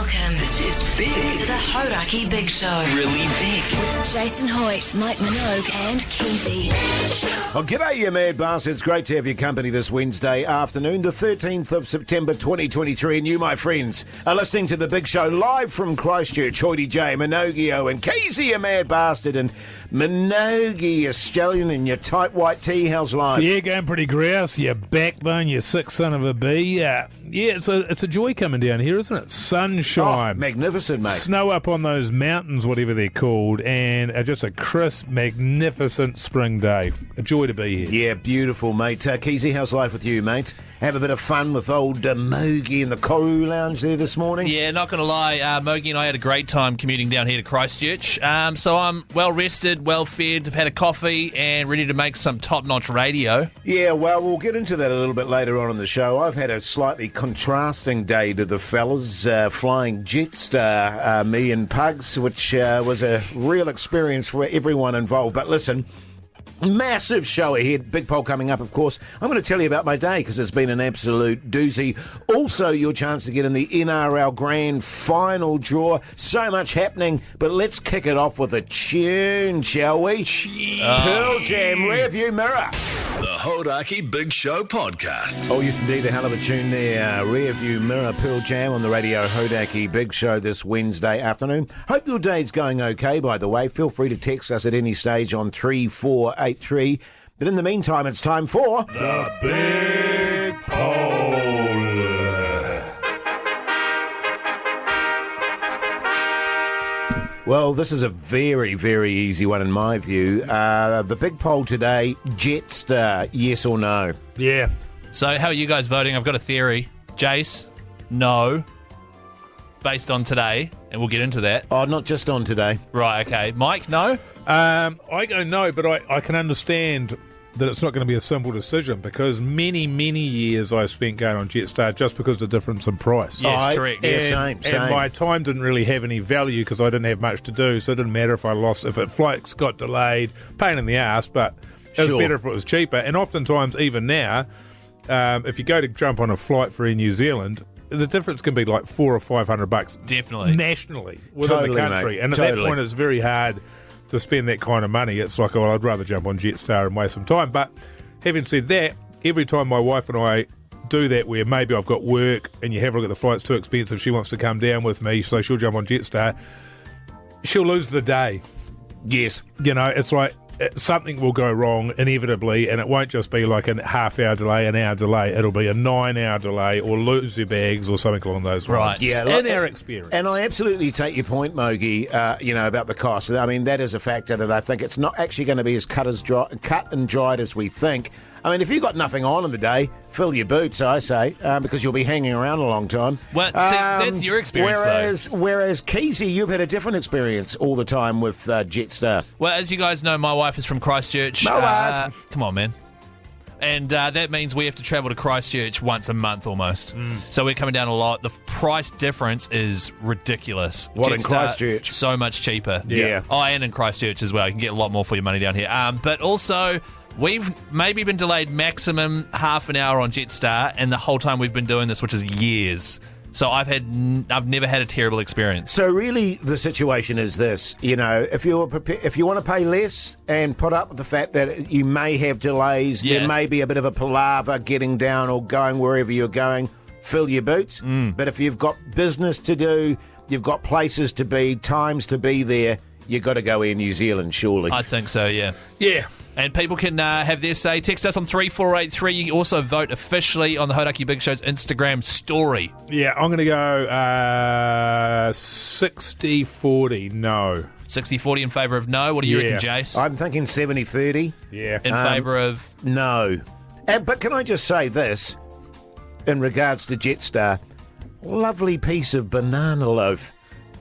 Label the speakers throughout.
Speaker 1: Welcome.
Speaker 2: This is big.
Speaker 1: To the Hodaki Big Show.
Speaker 2: Really big.
Speaker 1: With Jason Hoyt, Mike Minogue and Keezy.
Speaker 3: Well, g'day, you mad bastards. Great to have your company this Wednesday afternoon, the 13th of September 2023. And you, my friends, are listening to The Big Show live from Christchurch. Hoity J, Minogue and Keezy, you mad bastard. And Minogue, Australian in your tight white tee. How's life?
Speaker 4: Yeah, going pretty grouse. You backbone, you sick son of a bee. Yeah, it's a joy coming down here, isn't it? Sunshine.
Speaker 3: Oh, magnificent, mate.
Speaker 4: Snow up on those mountains, whatever they're called, and just a crisp, magnificent spring day. A joy to be here.
Speaker 3: Yeah, beautiful, mate. Keezy, how's life with you, mate? Have a bit of fun with old Mogi in the Koru Lounge there this morning?
Speaker 5: Yeah, not going to lie, Mogi and I had a great time commuting down here to Christchurch. So I'm well rested, well fed, had a coffee, and ready to make some top-notch radio.
Speaker 3: Yeah, well, we'll get into that a little bit later on in the show. I've had a slightly contrasting day to the fellas, flying Jetstar, me and Pugs, which was a real experience for everyone involved. But listen, massive show ahead. Big poll coming up, of course. I'm going to tell you about my day because it's been an absolute doozy. Also, your chance to get in the NRL Grand Final draw. So much happening, but let's kick it off with a tune, shall we? Pearl Jam, Rearview Mirror.
Speaker 2: The Hodaki Big Show podcast.
Speaker 3: Oh, yes, indeed, a hell of a tune there. Rearview Mirror, Pearl Jam on the radio Hodaki Big Show this Wednesday afternoon. Hope your day's going okay, by the way. Feel free to text us at any stage on 3483. But in the meantime, it's time for The Big Poll. Well, this is a very, very easy one in my view. The big poll today, Jetstar, yes or no?
Speaker 4: Yeah.
Speaker 5: So how are you guys voting? I've got a theory. Jase, no. Based on today, and we'll get into that.
Speaker 3: Oh, not just on today.
Speaker 5: Right, okay. Mike, no?
Speaker 4: I go no, but I can understand that it's not going to be a simple decision because many, many years I spent going on Jetstar just because of the difference in price.
Speaker 5: Yes, correct.
Speaker 3: Yeah, same.
Speaker 4: And my time didn't really have any value because I didn't have much to do, so it didn't matter if I lost, if flights got delayed, pain in the ass, but it was better if it was cheaper. And oftentimes, even now, if you go to jump on a flight for Air New Zealand, the difference can be like $400 or $500
Speaker 5: Definitely.
Speaker 4: nationally within the country.
Speaker 3: Mate.
Speaker 4: And at that point, it's very hard to spend that kind of money. It's like, oh, I'd rather jump on Jetstar and waste some time. But having said that, every time my wife and I do that, where maybe I've got work and you have a look at the flight's too expensive, she wants to come down with me, so she'll jump on Jetstar, she'll lose the day.
Speaker 3: Yes.
Speaker 4: You know, it's like something will go wrong inevitably, and it won't just be like a half-hour delay, an hour delay. It'll be a 9-hour delay or lose your bags or something along those lines.
Speaker 5: Right.
Speaker 3: Yeah,
Speaker 4: In our experience.
Speaker 3: And I absolutely take your point, Mogi, about the cost. I mean, that is a factor that I think it's not actually going to be as cut and dried as we think. I mean, if you've got nothing on in the day, fill your boots, I say, because you'll be hanging around a long time.
Speaker 5: Well, see, that's your experience,
Speaker 3: Whereas, Keezy, you've had a different experience all the time with Jetstar.
Speaker 5: Well, as you guys know, my wife is from Christchurch.
Speaker 3: My wife.
Speaker 5: Come on, man. And that means we have to travel to Christchurch once a month almost. So we're coming down a lot. The price difference is ridiculous.
Speaker 3: What, in
Speaker 5: Jetstar,
Speaker 3: Christchurch?
Speaker 5: So much cheaper.
Speaker 3: Yeah.
Speaker 5: Oh, and in Christchurch as well. You can get a lot more for your money down here. But also, we've maybe been delayed maximum half an hour on Jetstar, and the whole time we've been doing this, which is years. So I've never had a terrible experience.
Speaker 3: So really, the situation is this: if you want to pay less and put up with the fact that you may have delays, there may be a bit of a palaver getting down or going wherever you're going. Fill your boots. But if you've got business to do, you've got places to be, times to be there, you've got to go Air New Zealand, surely.
Speaker 5: I think so. Yeah.
Speaker 4: Yeah.
Speaker 5: And people can have their say. Text us on 3483. You can also vote officially on the Hodaki Big Show's Instagram story.
Speaker 4: Yeah, I'm going to go 60-40, no.
Speaker 5: 60-40 in favour of no. What do you reckon, Jase?
Speaker 3: I'm thinking 70-30.
Speaker 4: Yeah.
Speaker 5: In favour of...
Speaker 3: No. But can I just say this, in regards to Jetstar, lovely piece of banana loaf.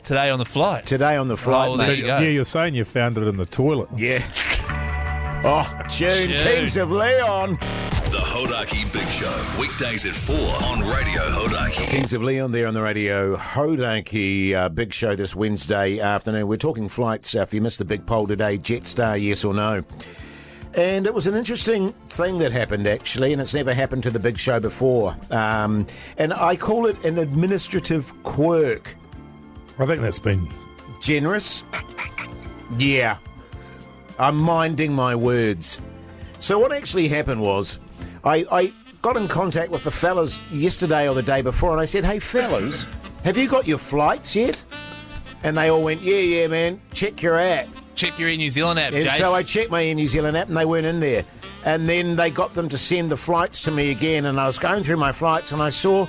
Speaker 5: Today on the flight.
Speaker 3: Well,
Speaker 5: there
Speaker 3: mate.
Speaker 5: you go.
Speaker 4: Yeah, you're saying you found it in the toilet.
Speaker 3: Yeah. Oh, tune. Kings of Leon.
Speaker 2: The Hodaki Big Show. Weekdays at 4 on Radio Hodaki.
Speaker 3: Kings of Leon there on the radio Hodaki Big Show this Wednesday afternoon. We're talking flights. If you missed the big poll today, Jetstar, yes or no? And it was an interesting thing that happened, actually, and it's never happened to the Big Show before. And I call it an administrative quirk.
Speaker 4: I think that's been...
Speaker 3: Generous? Yeah. I'm minding my words. So what actually happened was, I got in contact with the fellas yesterday or the day before, and I said, hey, fellas, have you got your flights yet? And they all went, yeah, man, check your app.
Speaker 5: Check your Air New Zealand app,
Speaker 3: And
Speaker 5: Jase.
Speaker 3: so I checked my Air New Zealand app, and they weren't in there. And then they got them to send the flights to me again, and I was going through my flights, and I saw,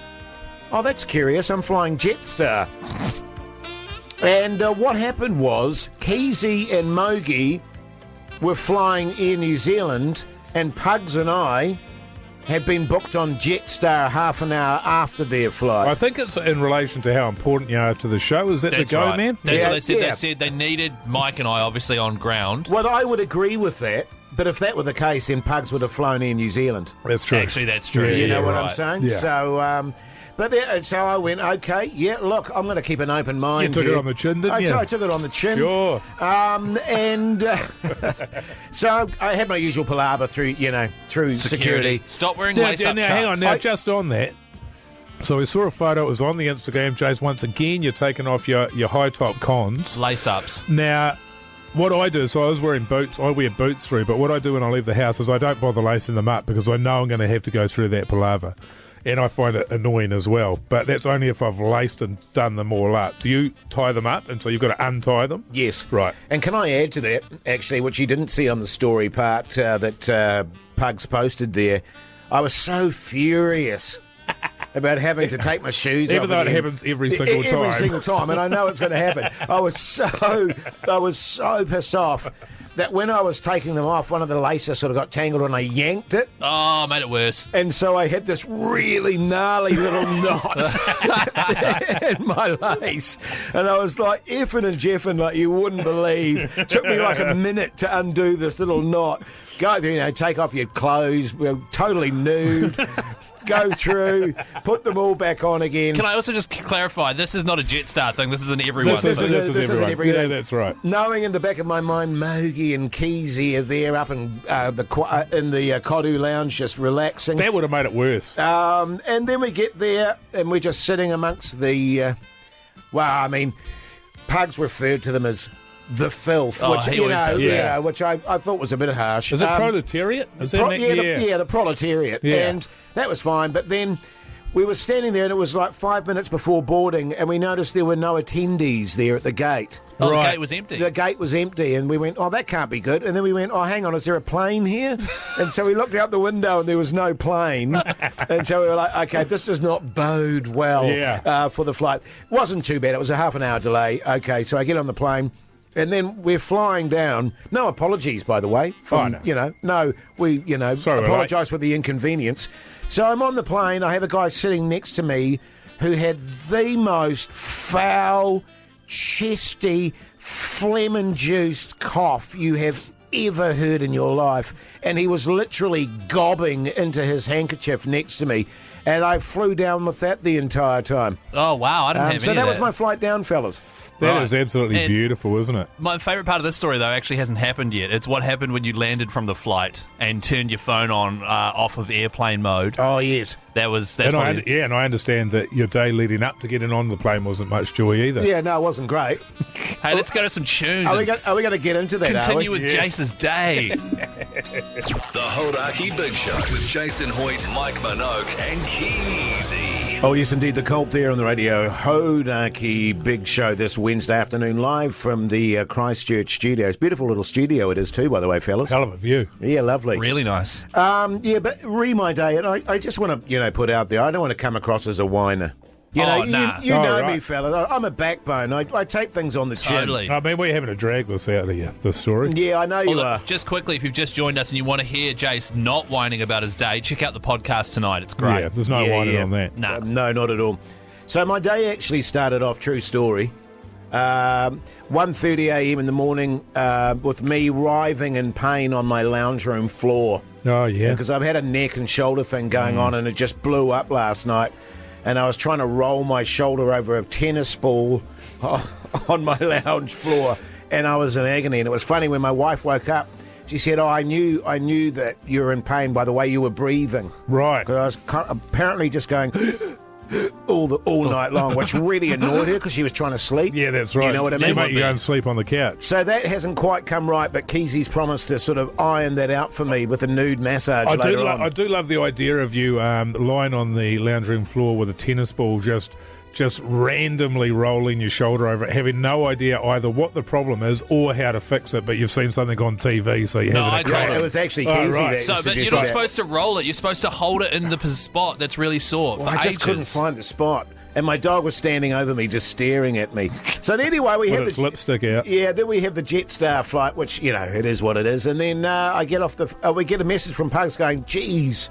Speaker 3: oh, that's curious, I'm flying Jetstar. And what happened was, Keezy and Mogi were flying Air New Zealand, and Pugs and I had been booked on Jetstar half an hour after their flight.
Speaker 4: I think it's in relation to how important you are to the show. Is that
Speaker 5: That's
Speaker 4: the go,
Speaker 5: right.
Speaker 4: man?
Speaker 5: That's
Speaker 3: Yeah,
Speaker 5: what they said.
Speaker 3: yeah.
Speaker 5: They said they needed Mike and I, obviously, on ground.
Speaker 3: Well, I would agree with that, but if that were the case, then Pugs would have flown Air New Zealand.
Speaker 4: That's true.
Speaker 5: Actually, that's true.
Speaker 4: Yeah,
Speaker 3: You know
Speaker 5: you're
Speaker 3: what
Speaker 5: right.
Speaker 3: I'm saying?
Speaker 4: Yeah.
Speaker 3: So, so I went, okay, yeah, look, I'm going to keep an open mind.
Speaker 4: You took it
Speaker 3: here.
Speaker 4: on the chin, didn't you?
Speaker 3: I took it on the chin.
Speaker 4: Sure.
Speaker 3: So I had my usual palaver through security.
Speaker 5: Stop wearing
Speaker 4: Now,
Speaker 5: lace-up
Speaker 4: hang on.
Speaker 5: chucks.
Speaker 4: Now, just on that. So we saw a photo. It was on the Instagram. Jase, once again, you're taking off your high-top cons.
Speaker 5: Lace-ups.
Speaker 4: Now, what I do, so I was wearing boots. I wear boots through, but what I do when I leave the house is I don't bother lacing them up because I know I'm going to have to go through that palaver. And I find it annoying as well. But that's only if I've laced and done them all up. Do you tie them up and so you've got to untie them?
Speaker 3: Yes.
Speaker 4: Right.
Speaker 3: And can I add to that, actually, which you didn't see on the story part that Pugs posted there? I was so furious about having to take my shoes off.
Speaker 4: Even though it
Speaker 3: again.
Speaker 4: happens every single time.
Speaker 3: Every single time, and I know it's going to happen. I was so pissed off that when I was taking them off, one of the laces sort of got tangled and I yanked it.
Speaker 5: Oh, made it worse.
Speaker 3: And so I had this really gnarly little knot in my lace. And I was like effing and jeffing like you wouldn't believe. It took me like a minute to undo this little knot. Go, take off your clothes, totally nude. Go through, put them all back on again.
Speaker 5: Can I also just clarify, this is not a Jetstar thing, this is an everyone
Speaker 4: This
Speaker 5: thing.
Speaker 4: is
Speaker 3: This is
Speaker 4: everyone.
Speaker 3: everything.
Speaker 4: Yeah, that's right.
Speaker 3: Knowing in the back of my mind, Mogi and Keezy are there up in the Kodu Lounge just relaxing.
Speaker 4: That would have made it worse.
Speaker 3: And then we get there and we're just sitting amongst the, Pugs referred to them as the filth,
Speaker 5: Oh,
Speaker 3: which
Speaker 5: he always does that.
Speaker 3: which I thought was a bit harsh.
Speaker 4: Is it proletariat? Is that
Speaker 3: The proletariat,
Speaker 4: Yeah.
Speaker 3: and that was fine. But then we were standing there, and it was like 5 minutes before boarding, and we noticed there were no attendees there at the gate.
Speaker 5: Oh,
Speaker 4: Right.
Speaker 5: the gate was empty.
Speaker 3: The gate was empty, and we went, oh, that can't be good. And then we went, oh, hang on, is there a plane here? And so we looked out the window, and there was no plane. And so we were like, okay, this does not bode well for the flight. Wasn't too bad. It was a half an hour delay. Okay, so I get on the plane. And then we're flying down. No apologies, by the way.
Speaker 4: No. Sorry,
Speaker 3: apologise for the inconvenience. So I'm on the plane. I have a guy sitting next to me who had the most foul, chesty, phlegm-induced cough you have ever heard in your life. And he was literally gobbing into his handkerchief next to me. And I flew down with that the entire time.
Speaker 5: Oh, wow, I didn't have
Speaker 3: So
Speaker 5: any
Speaker 3: that
Speaker 5: of
Speaker 3: was my flight down, fellas.
Speaker 4: That is
Speaker 5: Right.
Speaker 4: absolutely
Speaker 5: And-
Speaker 4: beautiful, isn't it?
Speaker 5: My favourite part of this story, though, actually hasn't happened yet. It's what happened when you landed from the flight and turned your phone on off of airplane mode.
Speaker 3: Oh, yes.
Speaker 5: That's
Speaker 4: And
Speaker 5: probably...
Speaker 4: I understand that your day leading up to getting on the plane wasn't much joy either.
Speaker 3: Yeah, no, it wasn't great.
Speaker 5: Hey, let's go to some tunes
Speaker 3: Are we
Speaker 5: and
Speaker 3: going to get into that,
Speaker 5: continue
Speaker 3: are we?
Speaker 5: with Jase's day.
Speaker 2: The Hodaki Big Show with Jason Hoyt, Mike Minogue, and Keezy.
Speaker 3: Oh, yes, indeed. The Colt there on the radio. Hodaki Big Show this Wednesday afternoon, live from the Christchurch studios. Beautiful little studio it is too, by the way, fellas.
Speaker 4: Hell of a view.
Speaker 3: Yeah, lovely.
Speaker 5: Really nice.
Speaker 3: Yeah, but my day, and I just want to, put out there, I don't want to come across as a whiner. You
Speaker 5: Oh,
Speaker 3: know,
Speaker 5: nah.
Speaker 3: you
Speaker 4: Oh,
Speaker 3: know
Speaker 4: right.
Speaker 3: me, fella. I'm a backbone. I take things on the chin.
Speaker 5: Totally.
Speaker 4: I mean, we're having to drag this out of you, the story.
Speaker 3: Yeah, I know you
Speaker 5: Well,
Speaker 3: are.
Speaker 5: look, just quickly, if you've just joined us and you want to hear Jace not whining about his day, check out the podcast tonight. It's great.
Speaker 4: Yeah, there's no whining on that.
Speaker 5: Nah.
Speaker 3: No, not at all. So my day actually started off, true story, 1:30 a.m. in the morning with me writhing in pain on my lounge room floor.
Speaker 4: Oh, yeah.
Speaker 3: Because I've had a neck and shoulder thing going on and it just blew up last night. And I was trying to roll my shoulder over a tennis ball on my lounge floor. And I was in agony. And it was funny when my wife woke up, she said, I knew that you were in pain by the way you were breathing.
Speaker 4: Right.
Speaker 3: Because I was apparently just going... all night long, which really annoyed her because she was trying to sleep.
Speaker 4: Yeah, that's right.
Speaker 3: You know what I mean?
Speaker 4: She make you go and sleep on the couch.
Speaker 3: So that hasn't quite come right, but Keezy's promised to sort of iron that out for me with a nude massage later on.
Speaker 4: I do love the idea of you lying on the lounge room floor with a tennis ball just randomly rolling your shoulder over it, having no idea either what the problem is or how to fix it, but you've seen something on TV, so you have
Speaker 3: It was actually Keezy that
Speaker 5: So, but
Speaker 3: suggested
Speaker 5: you're not
Speaker 3: that.
Speaker 5: supposed to roll it. You're supposed to hold it in the spot that's really sore
Speaker 3: Well,
Speaker 5: for
Speaker 3: I just
Speaker 5: ages.
Speaker 3: couldn't find the spot. And my dog was standing over me, just staring at me. So anyway, we
Speaker 4: with
Speaker 3: have
Speaker 4: its
Speaker 3: the
Speaker 4: lipstick out.
Speaker 3: Yeah, then we have the Jetstar flight, which, you know, it is what it is. And then I get off we get a message from Pugs going, geez,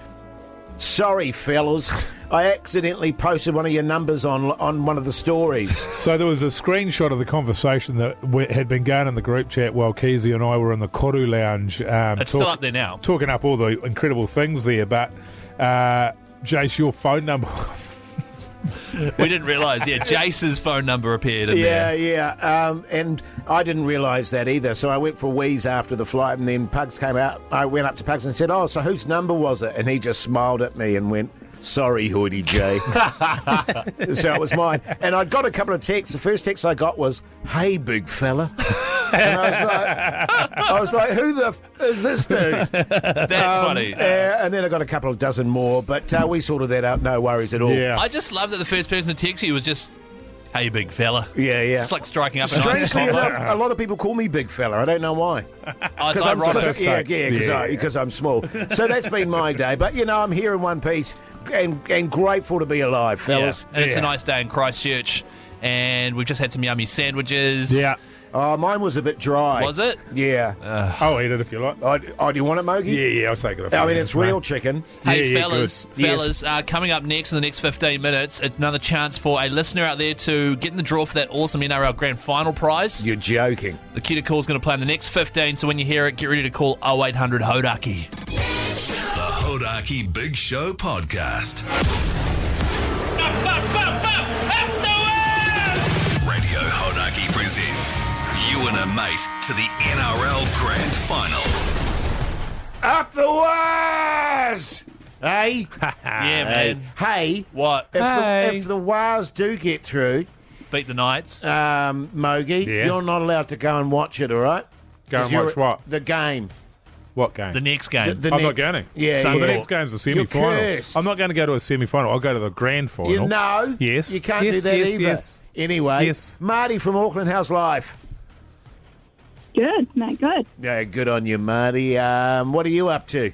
Speaker 3: sorry, fellas, I accidentally posted one of your numbers on one of the stories.
Speaker 4: So there was a screenshot of the conversation that had been going in the group chat while Keezy and I were in the Koru Lounge.
Speaker 5: It's still up there now.
Speaker 4: Talking up all the incredible things there, but Jase, your phone number...
Speaker 5: We didn't realise. Yeah, Jase's phone number appeared in there.
Speaker 3: Yeah. And I didn't realise that either. So I went for a wheeze after the flight, and then Pugs came out. I went up to Pugs and said, oh, so whose number was it? And he just smiled at me and went, sorry, Hoodie J. So it was mine. And I'd got a couple of texts. The first text I got was, hey, big fella. And I was like, who the is this dude?
Speaker 5: That's funny.
Speaker 3: And then I got a couple of dozen more, but we sorted that out. No worries at all.
Speaker 4: Yeah.
Speaker 5: I just love that the first person to text you was just, hey, big fella.
Speaker 3: Yeah.
Speaker 5: It's like striking up a nice
Speaker 3: Strangely
Speaker 5: combo.
Speaker 3: enough, a lot of people call me big fella. I don't know why.
Speaker 5: Oh, it's ironic.
Speaker 3: Because I'm small. So that's been my day. But, you know, I'm here in one piece and grateful to be alive, fellas.
Speaker 5: Yeah. And it's a nice day in Christchurch. And we've just had some yummy sandwiches.
Speaker 4: Yeah.
Speaker 3: Oh, mine was a bit dry.
Speaker 5: Was it?
Speaker 3: Yeah.
Speaker 4: I'll eat it if you like.
Speaker 3: Oh, do you want it, Mogi?
Speaker 4: Yeah, I'll take it.
Speaker 3: I mean, it's real chicken.
Speaker 5: Hey,
Speaker 4: Yeah,
Speaker 5: fellas, coming up next in the next 15 minutes, another chance for a listener out there to get in the draw for that awesome NRL Grand Final prize.
Speaker 3: You're joking.
Speaker 5: The Kita Call's going to play in the next 15, so when you hear it, get ready to call 0800 Hodaki.
Speaker 2: The Hodaki Big Show podcast. Radio Hodaki presents You and a Mate to the NRL Grand Final.
Speaker 3: Up the wires! Hey?
Speaker 5: Yeah, man.
Speaker 3: Hey?
Speaker 5: What?
Speaker 3: If the wires do get through,
Speaker 5: Beat the Knights?
Speaker 3: Mogi,
Speaker 4: Yeah.
Speaker 3: you're not allowed to go and watch it, all right?
Speaker 4: Go and
Speaker 3: 'Cause you're-
Speaker 4: watch what?
Speaker 3: The game.
Speaker 4: What game?
Speaker 5: The next game.
Speaker 3: The
Speaker 4: I'm not
Speaker 3: next-
Speaker 4: going to.
Speaker 3: Yeah,
Speaker 4: Well, the
Speaker 3: yeah.
Speaker 4: next game's a
Speaker 3: You're
Speaker 4: semi-final.
Speaker 3: cursed.
Speaker 4: I'm not going to go to a semi-final. I'll go to the grand final.
Speaker 3: You know?
Speaker 4: Yes.
Speaker 3: You can't
Speaker 4: Yes,
Speaker 3: do that
Speaker 4: yes,
Speaker 3: either.
Speaker 4: yes.
Speaker 3: Anyway,
Speaker 4: Yes.
Speaker 3: Marty from Auckland, how's life?
Speaker 6: Good, mate, good.
Speaker 3: Yeah, good on you, Marty. What are you up to?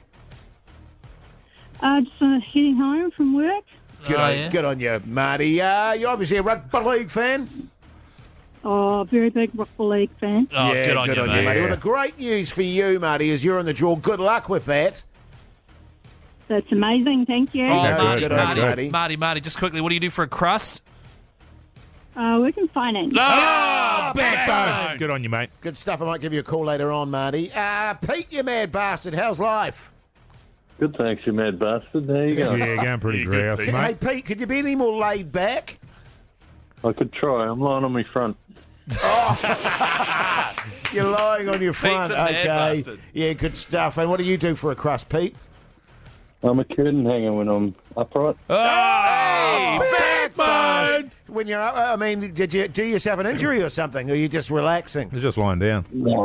Speaker 6: Just heading home from work.
Speaker 3: Good on you, Marty. You're obviously a rugby league fan.
Speaker 6: Oh, very big rugby league fan.
Speaker 5: Oh,
Speaker 3: Yeah,
Speaker 5: good on you, mate.
Speaker 3: Marty. Well, the great news for you, Marty, is you're in the draw. Good luck with that.
Speaker 6: That's amazing, thank you.
Speaker 5: Oh,
Speaker 3: Yeah,
Speaker 5: Marty,
Speaker 3: good on you,
Speaker 5: Marty, just quickly, what do you do for a crust?
Speaker 6: Work in finance.
Speaker 5: Oh,
Speaker 3: backbone.
Speaker 4: Good on you, mate.
Speaker 3: Good stuff. I might give you a call later on, Marty. Pete, you mad bastard. How's life?
Speaker 7: Good, thanks, you mad bastard. There you go.
Speaker 4: Yeah, going pretty grouse,
Speaker 3: Hey,
Speaker 4: mate.
Speaker 3: Pete, could you be any more laid back?
Speaker 7: I could try. I'm lying on my front.
Speaker 3: You're lying on your front.
Speaker 5: Pete's a mad
Speaker 3: Okay.
Speaker 5: bastard.
Speaker 3: Yeah, good stuff. And what do you do for a crust, Pete?
Speaker 7: I'm a curtain hanger when I'm upright.
Speaker 3: Backbone! When you're up, I mean, did you do yourself an injury or something? Or are you just relaxing?
Speaker 4: He's just lying down.
Speaker 7: No,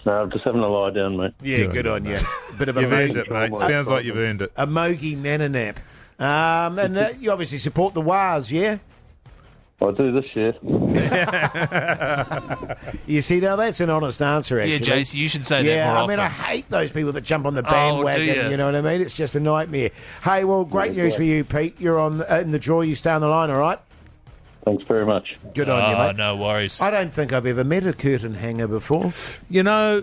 Speaker 7: I'm just having a lie down, mate.
Speaker 3: Yeah, good on you. Bit of a
Speaker 4: You've earned
Speaker 3: mogi,
Speaker 4: it, mate. Sounds like you've earned it.
Speaker 3: a mogi nananap. And you obviously support the Wars, yeah?
Speaker 7: I do this year.
Speaker 3: You see, now that's an honest answer, actually.
Speaker 5: Yeah, Jase, you should say that
Speaker 3: Yeah,
Speaker 5: more
Speaker 3: I mean,
Speaker 5: often.
Speaker 3: I hate those people that jump on the
Speaker 5: Oh,
Speaker 3: bandwagon.
Speaker 5: do you?
Speaker 3: You know what I mean? It's just a nightmare. Hey, well, great news for you, Pete. You're on in the draw. You stay on the line, all right?
Speaker 7: Thanks very much.
Speaker 3: Good on you,
Speaker 5: Oh,
Speaker 3: mate.
Speaker 5: no worries.
Speaker 3: I don't think I've ever met a curtain hanger before.
Speaker 4: You know,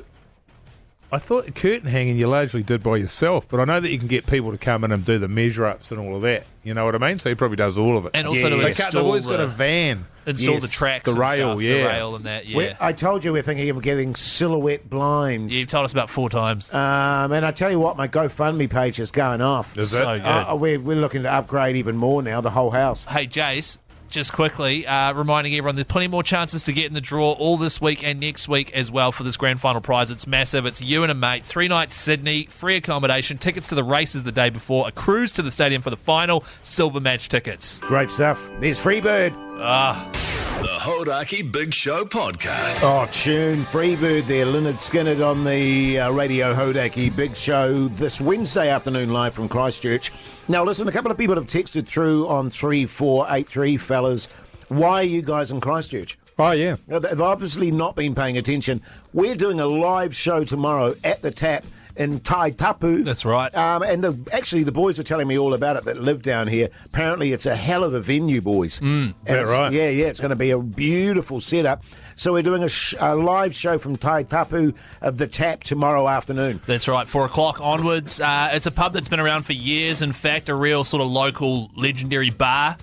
Speaker 4: I thought curtain hanging you largely did by yourself, but I know that you can get people to come in and do the measure-ups and all of that. You know what I mean? So he probably does all of it.
Speaker 5: And also to
Speaker 3: Yeah.
Speaker 4: They've
Speaker 5: install
Speaker 4: always got a
Speaker 5: the,
Speaker 4: van.
Speaker 5: install
Speaker 3: Yes.
Speaker 5: the tracks
Speaker 4: The
Speaker 5: and
Speaker 4: rail,
Speaker 5: stuff,
Speaker 4: yeah.
Speaker 5: the rail and that, yeah.
Speaker 3: I told you we're thinking of getting silhouette blinds.
Speaker 5: You've told us about 4 times.
Speaker 3: And I tell you what, my GoFundMe page is going off.
Speaker 4: Is it?
Speaker 5: So good.
Speaker 3: We're looking to upgrade even more now, the whole house.
Speaker 5: Hey, Jase, just quickly, reminding everyone there's plenty more chances to get in the draw all this week and next week as well for this grand final prize. It's massive. It's you and a mate. 3 nights Sydney, free accommodation, tickets to the races the day before, a cruise to the stadium for the final, silver match tickets.
Speaker 3: Great stuff. There's Freebird.
Speaker 2: The Hodaki Big Show podcast.
Speaker 3: Oh, tune. Freebird there. Leonard Skinner on the Radio Hodaki Big Show this Wednesday afternoon live from Christchurch. Now, listen, a couple of people have texted through on 3483, fellas. Why are you guys in Christchurch?
Speaker 4: Oh, yeah.
Speaker 3: They've obviously not been paying attention. We're doing a live show tomorrow at the Tap in Taitapu.
Speaker 5: That's right.
Speaker 3: And the boys are telling me all about it that live down here. Apparently, it's a hell of a venue, boys.
Speaker 4: Is that right?
Speaker 3: Yeah, it's going to be a beautiful setup. So we're doing a live show from Taitapu of the Tap tomorrow afternoon.
Speaker 5: That's right, 4 o'clock onwards. It's a pub that's been around for years. In fact, a real sort of local legendary bar.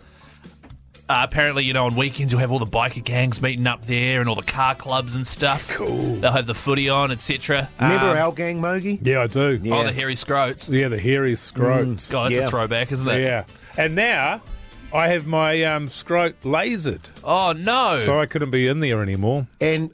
Speaker 5: Apparently, on weekends you'll have all the biker gangs meeting up there and all the car clubs and stuff.
Speaker 3: Cool.
Speaker 5: They'll have the footy on, etc.
Speaker 3: Remember our gang, Mogi?
Speaker 4: Yeah, I do.
Speaker 3: Yeah.
Speaker 5: Oh, the hairy scroats.
Speaker 4: Yeah, the hairy scroats.
Speaker 5: God, that's
Speaker 3: Yeah.
Speaker 5: a throwback, isn't it?
Speaker 4: Yeah. And now I have my scrote lasered,
Speaker 5: Oh, no.
Speaker 4: so I couldn't be in there anymore
Speaker 3: And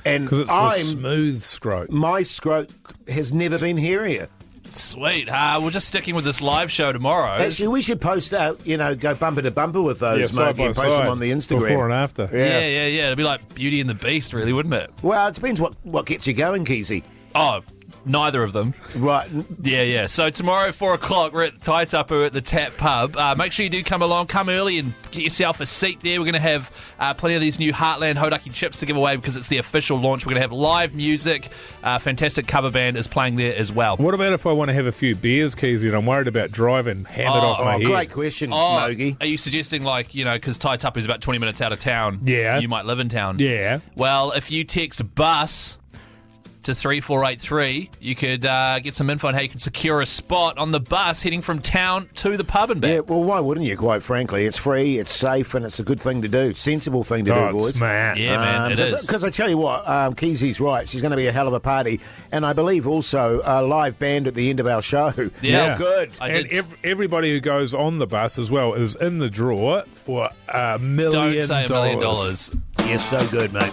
Speaker 4: because it's the smooth scrote.
Speaker 3: my scrote has never been hairier.
Speaker 5: Sweet. We're just sticking with this live show tomorrow.
Speaker 3: Actually, we should post out, go bumper to bumper with those,
Speaker 4: Yeah, side
Speaker 3: Mogi,
Speaker 4: by
Speaker 3: and post them
Speaker 4: side,
Speaker 3: on the Instagram.
Speaker 4: before and after.
Speaker 5: Yeah. It'd be like Beauty and the Beast, really, wouldn't it?
Speaker 3: Well, it depends what gets you going, Keezy.
Speaker 5: Oh, neither of them.
Speaker 3: Right.
Speaker 5: Yeah. So tomorrow, 4 o'clock, we're at Taitapu at the Tap Pub. Make sure you do come along, come early and get yourself a seat there. We're going to have plenty of these new Heartland Hodaki chips to give away because it's the official launch. We're going to have live music. Fantastic cover band is playing there as well.
Speaker 4: What about if I want to have a few beers, Keezy, and I'm worried about driving, hand it off my head?
Speaker 3: Great question, Mogi.
Speaker 5: Are you suggesting, because Taitapu is about 20 minutes out of town,
Speaker 4: Yeah.
Speaker 5: you might live in town?
Speaker 4: Yeah.
Speaker 5: Well, if you text bus to 3483, you could get some info on how you can secure a spot on the bus heading from town to the pub and back.
Speaker 3: Yeah, well, why wouldn't you, quite frankly? It's free, it's safe, and it's a good thing to do. Sensible thing to do, boys.
Speaker 4: Smart.
Speaker 5: Yeah, man, it is.
Speaker 3: Because I tell you what, Keezy's right. She's going to be a hell of a party. And I believe also a live band at the end of our show.
Speaker 5: Yeah.
Speaker 3: Oh, good.
Speaker 5: I did.
Speaker 4: Everybody who goes on the bus as well is in the draw for $1 million.
Speaker 5: Don't say $1 million.
Speaker 3: You're so good, mate.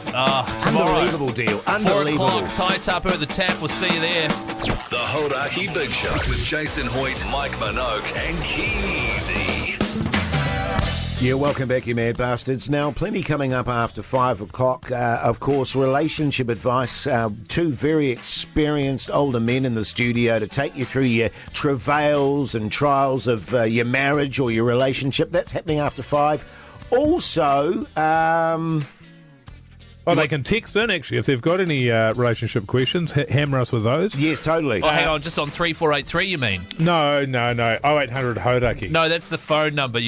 Speaker 5: Tomorrow,
Speaker 3: Unbelievable deal.
Speaker 5: 4
Speaker 3: Unbelievable.
Speaker 5: o'clock, Taitapu at the Tap. We'll see you there.
Speaker 2: The Hodaki Big Show with Jason Hoyt, Mike Minogue, and Keezy.
Speaker 3: Yeah, welcome back, you mad bastards. Now, plenty coming up after 5 o'clock. Of course, relationship advice. 2 very experienced older men in the studio to take you through your travails and trials of your marriage or your relationship. That's happening after 5. Also,
Speaker 4: they can text in, actually, if they've got any relationship questions. Hammer us with those.
Speaker 3: yes, totally.
Speaker 5: Oh, hang on, just on 3483, you mean?
Speaker 4: No. 0800 Hodaki.
Speaker 5: No, that's the phone number.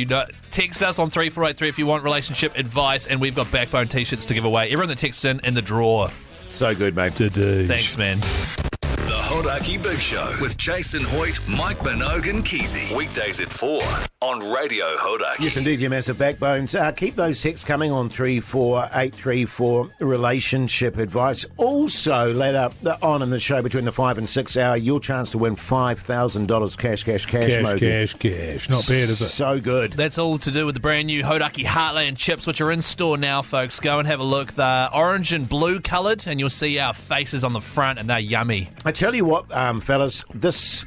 Speaker 5: Text us on 3483 if you want relationship advice, and we've got Backbone t-shirts to give away. Everyone that texts in the drawer.
Speaker 3: So good, mate.
Speaker 5: Thanks, man.
Speaker 2: The Hodaki Big Show with Jason Hoyt, Mike Minogue, and Keezy. Weekdays at 4 on Radio Hodaki.
Speaker 3: Yes, indeed, your massive backbones. Keep those texts coming on 34834 for relationship advice. Also, later on in the show between the 5 and 6 hour, your chance to win $5,000 cash, Mogi.
Speaker 4: Cash. Not bad, is it?
Speaker 3: So good.
Speaker 5: That's all to do with the brand new Hodaki Heartland chips, which are in store now, folks. Go and have a look. They're orange and blue coloured, and you'll see our faces on the front, and they're yummy.
Speaker 3: I tell you what, fellas, this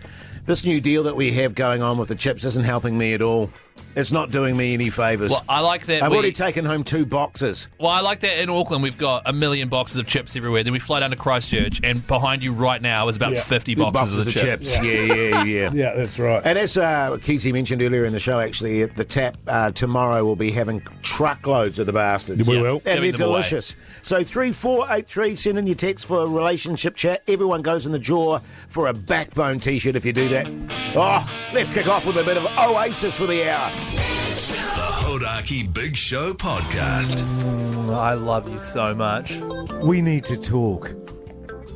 Speaker 3: new deal that we have going on with the chips isn't helping me at all. It's not doing me any favours.
Speaker 5: Well, I like that.
Speaker 3: I've already taken home 2 boxes.
Speaker 5: Well, I like that in Auckland we've got 1 million boxes of chips everywhere. Then we fly down to Christchurch, and behind you right now is about 50 boxes of the chips.
Speaker 3: Yeah.
Speaker 4: Yeah, that's right.
Speaker 3: And as Keezy mentioned earlier in the show, actually, at the Tap tomorrow we'll be having truckloads of the bastards.
Speaker 4: We will.
Speaker 3: And
Speaker 5: Giving
Speaker 3: they're
Speaker 5: them away.
Speaker 3: delicious. So 34833, send in your text for a relationship chat. Everyone goes in the drawer for a Backbone t-shirt if you do that. Oh, let's kick off with a bit of Oasis for the hour.
Speaker 2: The Hodaki Big Show podcast.
Speaker 5: I love you so much.
Speaker 3: We need to talk.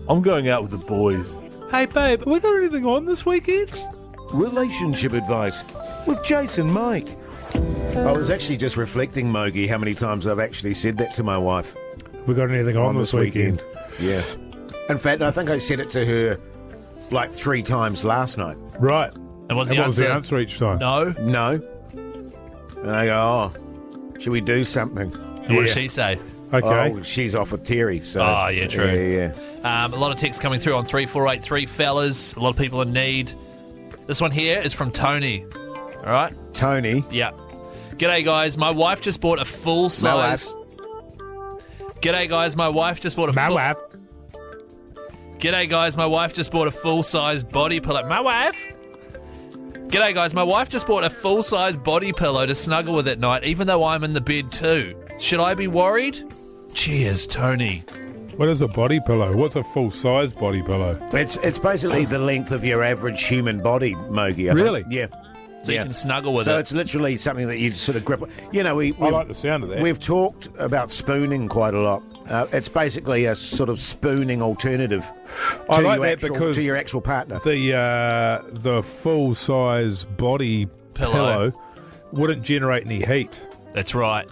Speaker 5: I'm going out with the boys.
Speaker 4: Hey, babe, have we got anything on this weekend?
Speaker 3: Relationship advice with Jason Mike. I was actually just reflecting, Mogi, how many times I've actually said that to my wife.
Speaker 4: We got anything on this weekend?
Speaker 3: Yeah. In fact, I think I said it to her like 3 times last night.
Speaker 4: Right.
Speaker 5: And
Speaker 4: What was the answer each time?
Speaker 5: No.
Speaker 3: No. And I go, Should we do something?
Speaker 5: What did she say?
Speaker 4: Okay.
Speaker 3: Oh, she's off with Terry. So.
Speaker 5: Oh, yeah, true.
Speaker 3: Yeah.
Speaker 5: A lot of texts coming through on 3483, fellas. A lot of people in need. This one here is from Tony. All right?
Speaker 3: Tony.
Speaker 5: Yeah. G'day, guys. My wife just bought a full-size... G'day, guys. My wife just bought a G'day, guys. My wife just bought a full-size body pillow. My wife? G'day, guys. My wife just bought a full-size body pillow to snuggle with at night, even though I'm in the bed too. Should I be worried? Cheers, Tony.
Speaker 4: What is a body pillow? What's a full-size body pillow?
Speaker 3: It's basically the length of your average human body, Mogi. I think.
Speaker 4: Really?
Speaker 3: Yeah.
Speaker 5: So you can snuggle with it.
Speaker 3: So it's literally something that you sort of grip. You know,
Speaker 4: I like the sound of that.
Speaker 3: We've talked about spooning quite a lot. It's basically a sort of spooning alternative
Speaker 4: I like that because
Speaker 3: to your actual partner.
Speaker 4: The full-size body pillow wouldn't generate any heat.
Speaker 5: That's right.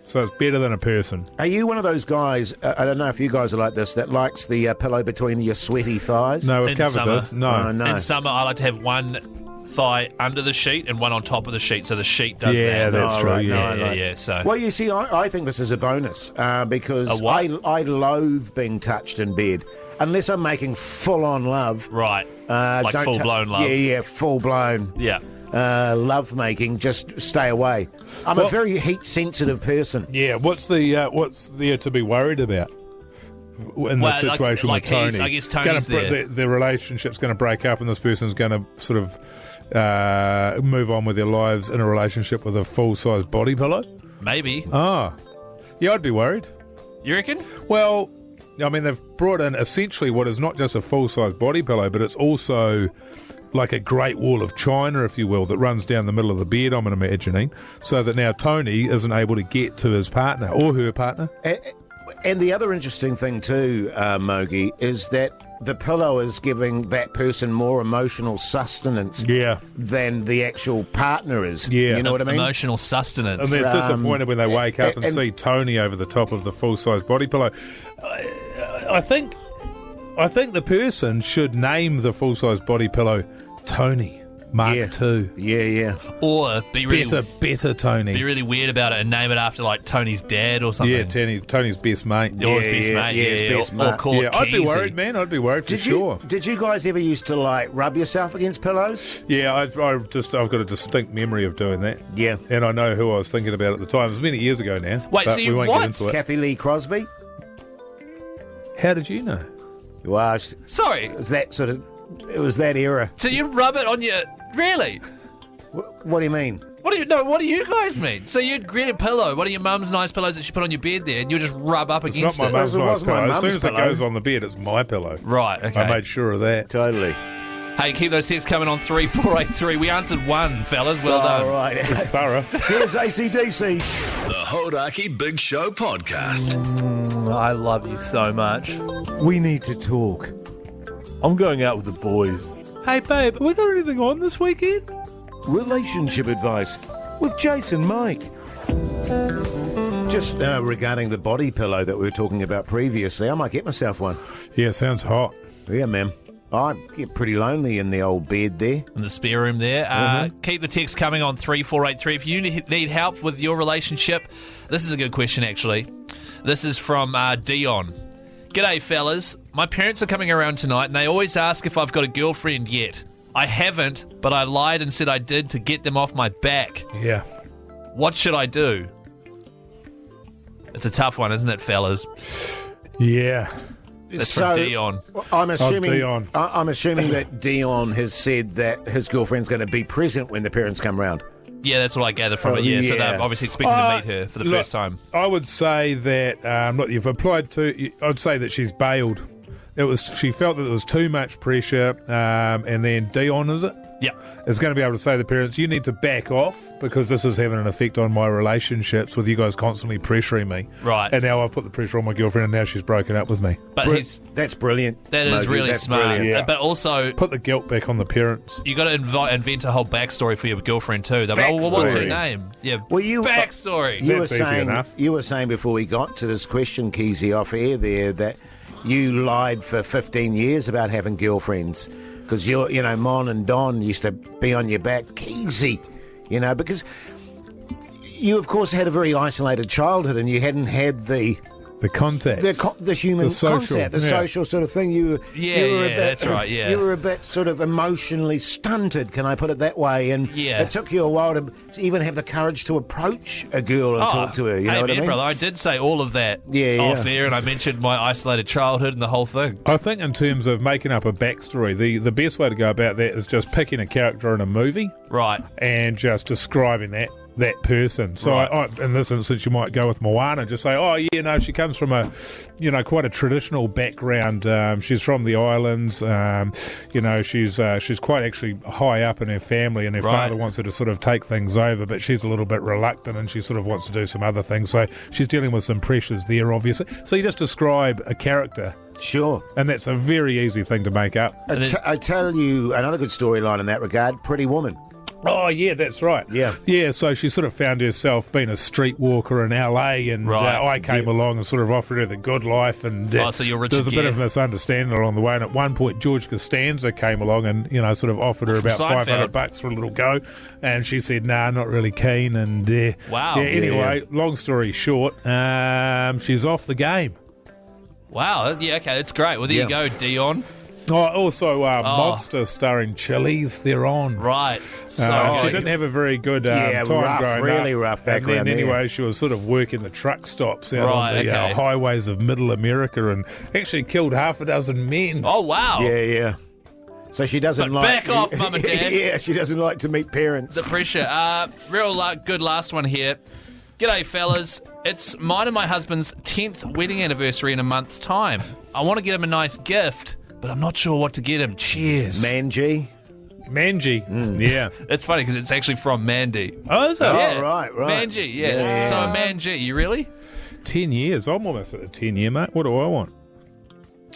Speaker 4: So it's better than a person.
Speaker 3: Are you one of those guys, I don't know if you guys are like this, that likes the pillow between your sweaty thighs?
Speaker 4: No, we've
Speaker 5: In
Speaker 4: covered
Speaker 5: summer.
Speaker 4: this. No.
Speaker 3: Oh, no.
Speaker 5: In summer, I like to have one thigh under the sheet and one on top of the sheet, so the sheet does that.
Speaker 4: Yeah, that's
Speaker 3: Oh,
Speaker 4: true.
Speaker 3: right,
Speaker 4: Yeah.
Speaker 3: no,
Speaker 5: Yeah. So
Speaker 3: Well, you see, I think this is a bonus because
Speaker 5: A what?
Speaker 3: I loathe being touched in bed. Unless I'm making full-on love.
Speaker 5: right, like
Speaker 3: don't
Speaker 5: full blown love.
Speaker 3: Yeah, full-blown.
Speaker 5: Yeah.
Speaker 3: Love making, just stay away. I'm a very heat sensitive person.
Speaker 4: Yeah, what's there to be worried about in this situation
Speaker 5: like
Speaker 4: with Tony?
Speaker 5: I guess Tony's there.
Speaker 4: The relationship's going to break up, and this person's going to sort of move on with their lives in a relationship with a full-size body pillow.
Speaker 5: Maybe.
Speaker 4: Ah, yeah, I'd be worried.
Speaker 5: You reckon?
Speaker 4: Well, I mean, they've brought in essentially what is not just a full-size body pillow, but it's also like a great wall of China, if you will, that runs down the middle of the bed, I'm imagining, so that now Tony isn't able to get to his partner or her partner.
Speaker 3: And the other interesting thing too, Mogi, is that the pillow is giving that person more emotional sustenance than the actual partner is.
Speaker 4: Yeah.
Speaker 3: You know what I mean?
Speaker 5: Emotional sustenance.
Speaker 4: And they're disappointed when they wake up and
Speaker 3: and-
Speaker 4: see Tony over the top of the full-size body pillow. I think the person should name the full-size body pillow Tony Mark II.
Speaker 3: Yeah.
Speaker 5: Or be really
Speaker 4: Better Tony.
Speaker 5: be really weird about it and name it after like Tony's dad or something.
Speaker 4: Yeah, Tony's best mate.
Speaker 5: Or his best mate.
Speaker 3: his best
Speaker 5: Or
Speaker 3: mate.
Speaker 5: call it
Speaker 4: I'd be
Speaker 5: Keezy.
Speaker 4: worried, man. I'd be worried for sure.
Speaker 3: Did you guys ever used to like rub yourself against pillows?
Speaker 4: Yeah, I've got a distinct memory of doing that.
Speaker 3: Yeah.
Speaker 4: And I know who I was thinking about at the time. It was many years ago now.
Speaker 5: Wait,
Speaker 4: but
Speaker 5: so you
Speaker 4: we won't
Speaker 5: what?
Speaker 4: get into it.
Speaker 3: Kathy Lee Crosby?
Speaker 4: How did you know?
Speaker 3: Well,
Speaker 5: Sorry.
Speaker 3: it was that era.
Speaker 5: So you rub it on your... Really?
Speaker 3: What do you mean?
Speaker 5: What do you guys mean? So you'd get a pillow, one of your mum's nice pillows that she put on your bed there, and you just rub up
Speaker 4: It's
Speaker 5: against
Speaker 4: not my
Speaker 5: it.
Speaker 4: mum's
Speaker 3: It
Speaker 4: nice
Speaker 3: wasn't my
Speaker 4: pillow. As soon
Speaker 3: mum's
Speaker 4: as it
Speaker 3: pillow.
Speaker 4: goes on the bed, it's my pillow.
Speaker 5: Right, okay.
Speaker 4: I made sure of that.
Speaker 3: Totally.
Speaker 5: Hey, keep those texts coming on 3483. We answered one, fellas. Well done.
Speaker 3: All right.
Speaker 4: It's thorough.
Speaker 3: Here's ACDC.
Speaker 2: The Hodaki Big Show podcast.
Speaker 8: I love you so much.
Speaker 3: We need to talk.
Speaker 8: I'm going out with the boys.
Speaker 4: Hey, babe, have we got anything on this weekend?
Speaker 3: Relationship advice with Jase and Mike. Just regarding the body pillow that we were talking about previously, I might get myself one.
Speaker 4: Yeah, sounds hot.
Speaker 3: Yeah, man. I get pretty lonely in the old bed there.
Speaker 5: In the spare room there. Keep the text coming on 3483. If you need help with your relationship, this is a good question, actually. This is from Dion. G'day, fellas. My parents are coming around tonight, and they always ask if I've got a girlfriend yet. I haven't, but I lied and said I did to get them off my back.
Speaker 4: Yeah.
Speaker 5: What should I do? It's a tough one, isn't it, fellas?
Speaker 4: Yeah.
Speaker 5: That's from Dion.
Speaker 3: I'm assuming.
Speaker 4: Dion.
Speaker 3: I'm assuming that Dion has said that his girlfriend's going to be present when the parents come round.
Speaker 5: Yeah, that's what I gather from
Speaker 3: Oh,
Speaker 5: it. Yeah, so
Speaker 3: yeah.
Speaker 5: they're obviously expecting to meet her for the first time.
Speaker 4: I would say that, look, you've applied to, I'd say that she's bailed. She felt that there was too much pressure, and then Dion, is it?
Speaker 5: Yeah.
Speaker 4: Is going to be able to say to the parents, you need to back off because this is having an effect on my relationships with you guys constantly pressuring me.
Speaker 5: Right.
Speaker 4: And now I've put the pressure on my girlfriend and now she's broken up with me.
Speaker 5: But
Speaker 3: That's brilliant.
Speaker 5: that is
Speaker 3: Mogi,
Speaker 5: really
Speaker 3: that's
Speaker 5: smart.
Speaker 3: brilliant.
Speaker 4: Yeah.
Speaker 5: But also,
Speaker 4: Put the guilt back on the parents.
Speaker 5: you got to invent a whole backstory for your girlfriend too. They'll be, oh, well, what's her
Speaker 3: Backstory.
Speaker 5: name? Yeah,
Speaker 3: Well,
Speaker 5: backstory.
Speaker 3: You were
Speaker 4: That's easy
Speaker 3: saying
Speaker 4: enough.
Speaker 3: before we got to this question, Keezy, off air there, that you lied for 15 years about having girlfriends because Mon and Don used to be on your back, Keezy, because you of course had a very isolated childhood, and you hadn't had the
Speaker 4: contact.
Speaker 3: the human
Speaker 4: The social,
Speaker 3: contact, the
Speaker 4: yeah.
Speaker 3: social sort of thing. You were a bit,
Speaker 5: that's right, yeah.
Speaker 3: You were a bit sort of emotionally stunted, can I put it that way? And
Speaker 5: Yeah.
Speaker 3: it took you a while to even have the courage to approach a girl and talk to her. You know what I mean?
Speaker 5: brother, I did say all of that off air, and I mentioned my isolated childhood and the whole thing.
Speaker 4: I think in terms of making up a backstory, the best way to go about that is just picking a character in a movie
Speaker 5: Right.
Speaker 4: and just describing that person. So
Speaker 5: Right.
Speaker 4: in this instance, you might go with Moana, just say, oh, yeah, no, she comes from a, quite a traditional background. She's from the islands. She's quite actually high up in her family, and her father wants her to sort of take things over, but she's a little bit reluctant, and she sort of wants to do some other things. So she's dealing with some pressures there, obviously. So you just describe a character.
Speaker 3: Sure.
Speaker 4: And that's a very easy thing to make up.
Speaker 3: I tell you another good storyline in that regard, Pretty Woman.
Speaker 4: Oh, yeah, that's right.
Speaker 3: Yeah.
Speaker 4: Yeah, so she sort of found herself being a streetwalker in LA, and I came along and sort of offered her the good life. And
Speaker 5: so you're Richard
Speaker 4: there was a bit
Speaker 5: Gere.
Speaker 4: of misunderstanding along the way. And at one point, George Costanza came along and, sort of offered her about
Speaker 5: Seinfeld.
Speaker 4: $500 for a little go. And she said, nah, not really keen. And
Speaker 5: Wow.
Speaker 4: Yeah, anyway, long story short, she's off the game.
Speaker 5: Wow. Yeah, okay, that's great. Well, there you go, Dion.
Speaker 4: Oh, also, Monster starring Chili's, they're on.
Speaker 5: Right. So
Speaker 4: She didn't have a very good time growing
Speaker 3: really
Speaker 4: up.
Speaker 3: rough
Speaker 4: And
Speaker 3: background
Speaker 4: then,
Speaker 3: there.
Speaker 4: anyway, she was sort of working the truck stops out
Speaker 5: Right,
Speaker 4: on the
Speaker 5: okay.
Speaker 4: highways of middle America, and actually killed half a dozen men.
Speaker 5: Oh, wow.
Speaker 3: Yeah. So she doesn't
Speaker 5: But
Speaker 3: like...
Speaker 5: back off, Mum and Dad.
Speaker 3: Yeah, she doesn't like to meet parents.
Speaker 5: The pressure. Good last one here. G'day, fellas. It's mine and my husband's 10th wedding anniversary in a month's time. I want to get him a nice gift, but I'm not sure what to get him. Cheers.
Speaker 3: Manji.
Speaker 4: Manji. Yeah.
Speaker 5: It's funny because it's actually from Mandy.
Speaker 4: Oh, is it?
Speaker 3: Oh, right.
Speaker 5: Manji, yeah. So Manji, you really?
Speaker 4: 10 years. I'm almost at a 10-year, mate. What do I want?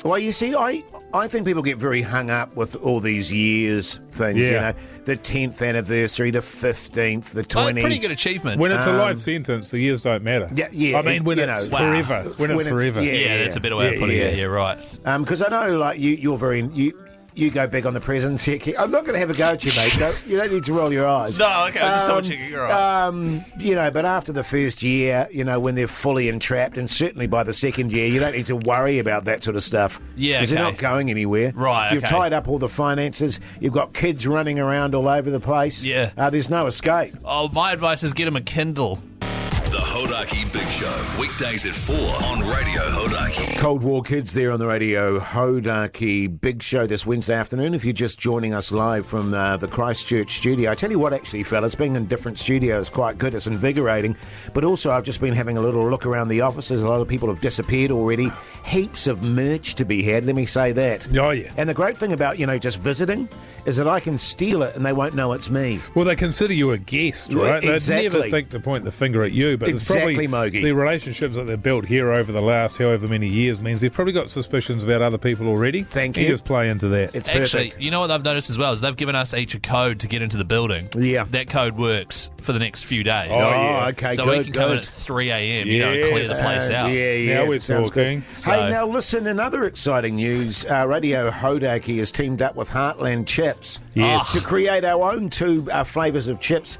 Speaker 3: Well, you see, I think people get very hung up with all these years things,
Speaker 4: Yeah.
Speaker 3: the 10th anniversary, the 15th, the 20th.
Speaker 5: Well, it's a pretty good achievement.
Speaker 4: When it's a life sentence, the years don't matter.
Speaker 3: Yeah,
Speaker 4: I mean, when it's forever. When it's forever.
Speaker 5: yeah, that's a better way of putting it. Yeah, right.
Speaker 3: Because I know, like, you're very... You go big on the presidency. I'm not going to have a go at you, mate. You don't need to roll your eyes.
Speaker 5: No, okay, I was just double checking. You're right.
Speaker 3: But after the first year, when they're fully entrapped, and certainly by the second year, you don't need to worry about that sort of stuff.
Speaker 5: Yeah,
Speaker 3: because they're not going anywhere.
Speaker 5: Right,
Speaker 3: You've
Speaker 5: okay.
Speaker 3: tied up all the finances. You've got kids running around all over the place.
Speaker 5: Yeah.
Speaker 3: There's no escape.
Speaker 5: Oh, my advice is get him a Kindle.
Speaker 2: The Hodaki Big Show, weekdays at 4 on Radio Hodaki.
Speaker 3: Cold War Kids there on the Radio Hodaki Big Show this Wednesday afternoon. If you're just joining us live from the Christchurch studio, I tell you what, actually, fellas, being in different studios is quite good. It's invigorating. But also, I've just been having a little look around the offices. A lot of people have disappeared already. Heaps of merch to be had, let me say that.
Speaker 4: Oh, yeah.
Speaker 3: And the great thing about, just visiting is that I can steal it and they won't know it's me.
Speaker 4: Well, they consider you a guest,
Speaker 3: Yeah,
Speaker 4: right?
Speaker 3: exactly.
Speaker 4: They'd never think to point the finger at you, but it's
Speaker 3: Exactly,
Speaker 4: probably
Speaker 3: Mogi.
Speaker 4: the relationships that they've built here over the last however many years means they've probably got suspicions about other people already.
Speaker 3: Thank
Speaker 4: You
Speaker 3: you.
Speaker 4: just play into that.
Speaker 3: It's
Speaker 5: Actually,
Speaker 3: perfect.
Speaker 5: you know what I've noticed as well is they've given us each a code to get into the building.
Speaker 3: Yeah.
Speaker 5: That code works for the next few days.
Speaker 3: Oh,
Speaker 4: yeah.
Speaker 3: okay,
Speaker 5: so
Speaker 3: good,
Speaker 5: we can come in
Speaker 3: good.
Speaker 5: at 3 a.m.
Speaker 4: Yes.
Speaker 5: Clear the place out.
Speaker 3: Yeah,
Speaker 4: Now we're
Speaker 3: sounds
Speaker 4: talking.
Speaker 3: good.
Speaker 5: So-
Speaker 3: Hey, now listen, in other exciting news, Radio Hodaki has teamed up with Heartland Chips
Speaker 4: Yes.
Speaker 3: to create our own two flavours of chips,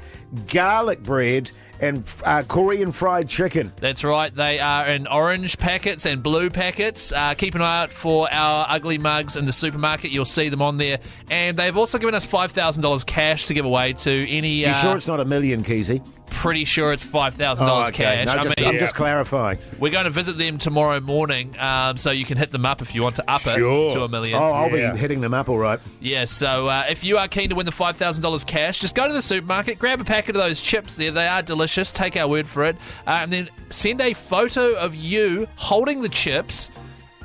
Speaker 3: garlic bread and Korean fried chicken.
Speaker 5: That's right. They are in orange packets and blue packets. Keep an eye out for our ugly mugs in the supermarket. You'll see them on there. And they've also given us $5,000 cash to give away to any...
Speaker 3: You sure it's not $1 million, Keezy?
Speaker 5: Pretty sure it's $5,000
Speaker 3: okay.
Speaker 5: cash.
Speaker 3: No, I'm just clarifying.
Speaker 5: We're going to visit them tomorrow morning, so you can hit them up if you want to up it
Speaker 4: Sure.
Speaker 5: to $1 million.
Speaker 3: Oh, I'll
Speaker 4: Yeah.
Speaker 3: be hitting them up all right.
Speaker 5: Yeah, so if you are keen to win the $5,000 cash, just go to the supermarket, grab a packet of those chips there. They are delicious. Take our word for it. And then send a photo of you holding the chips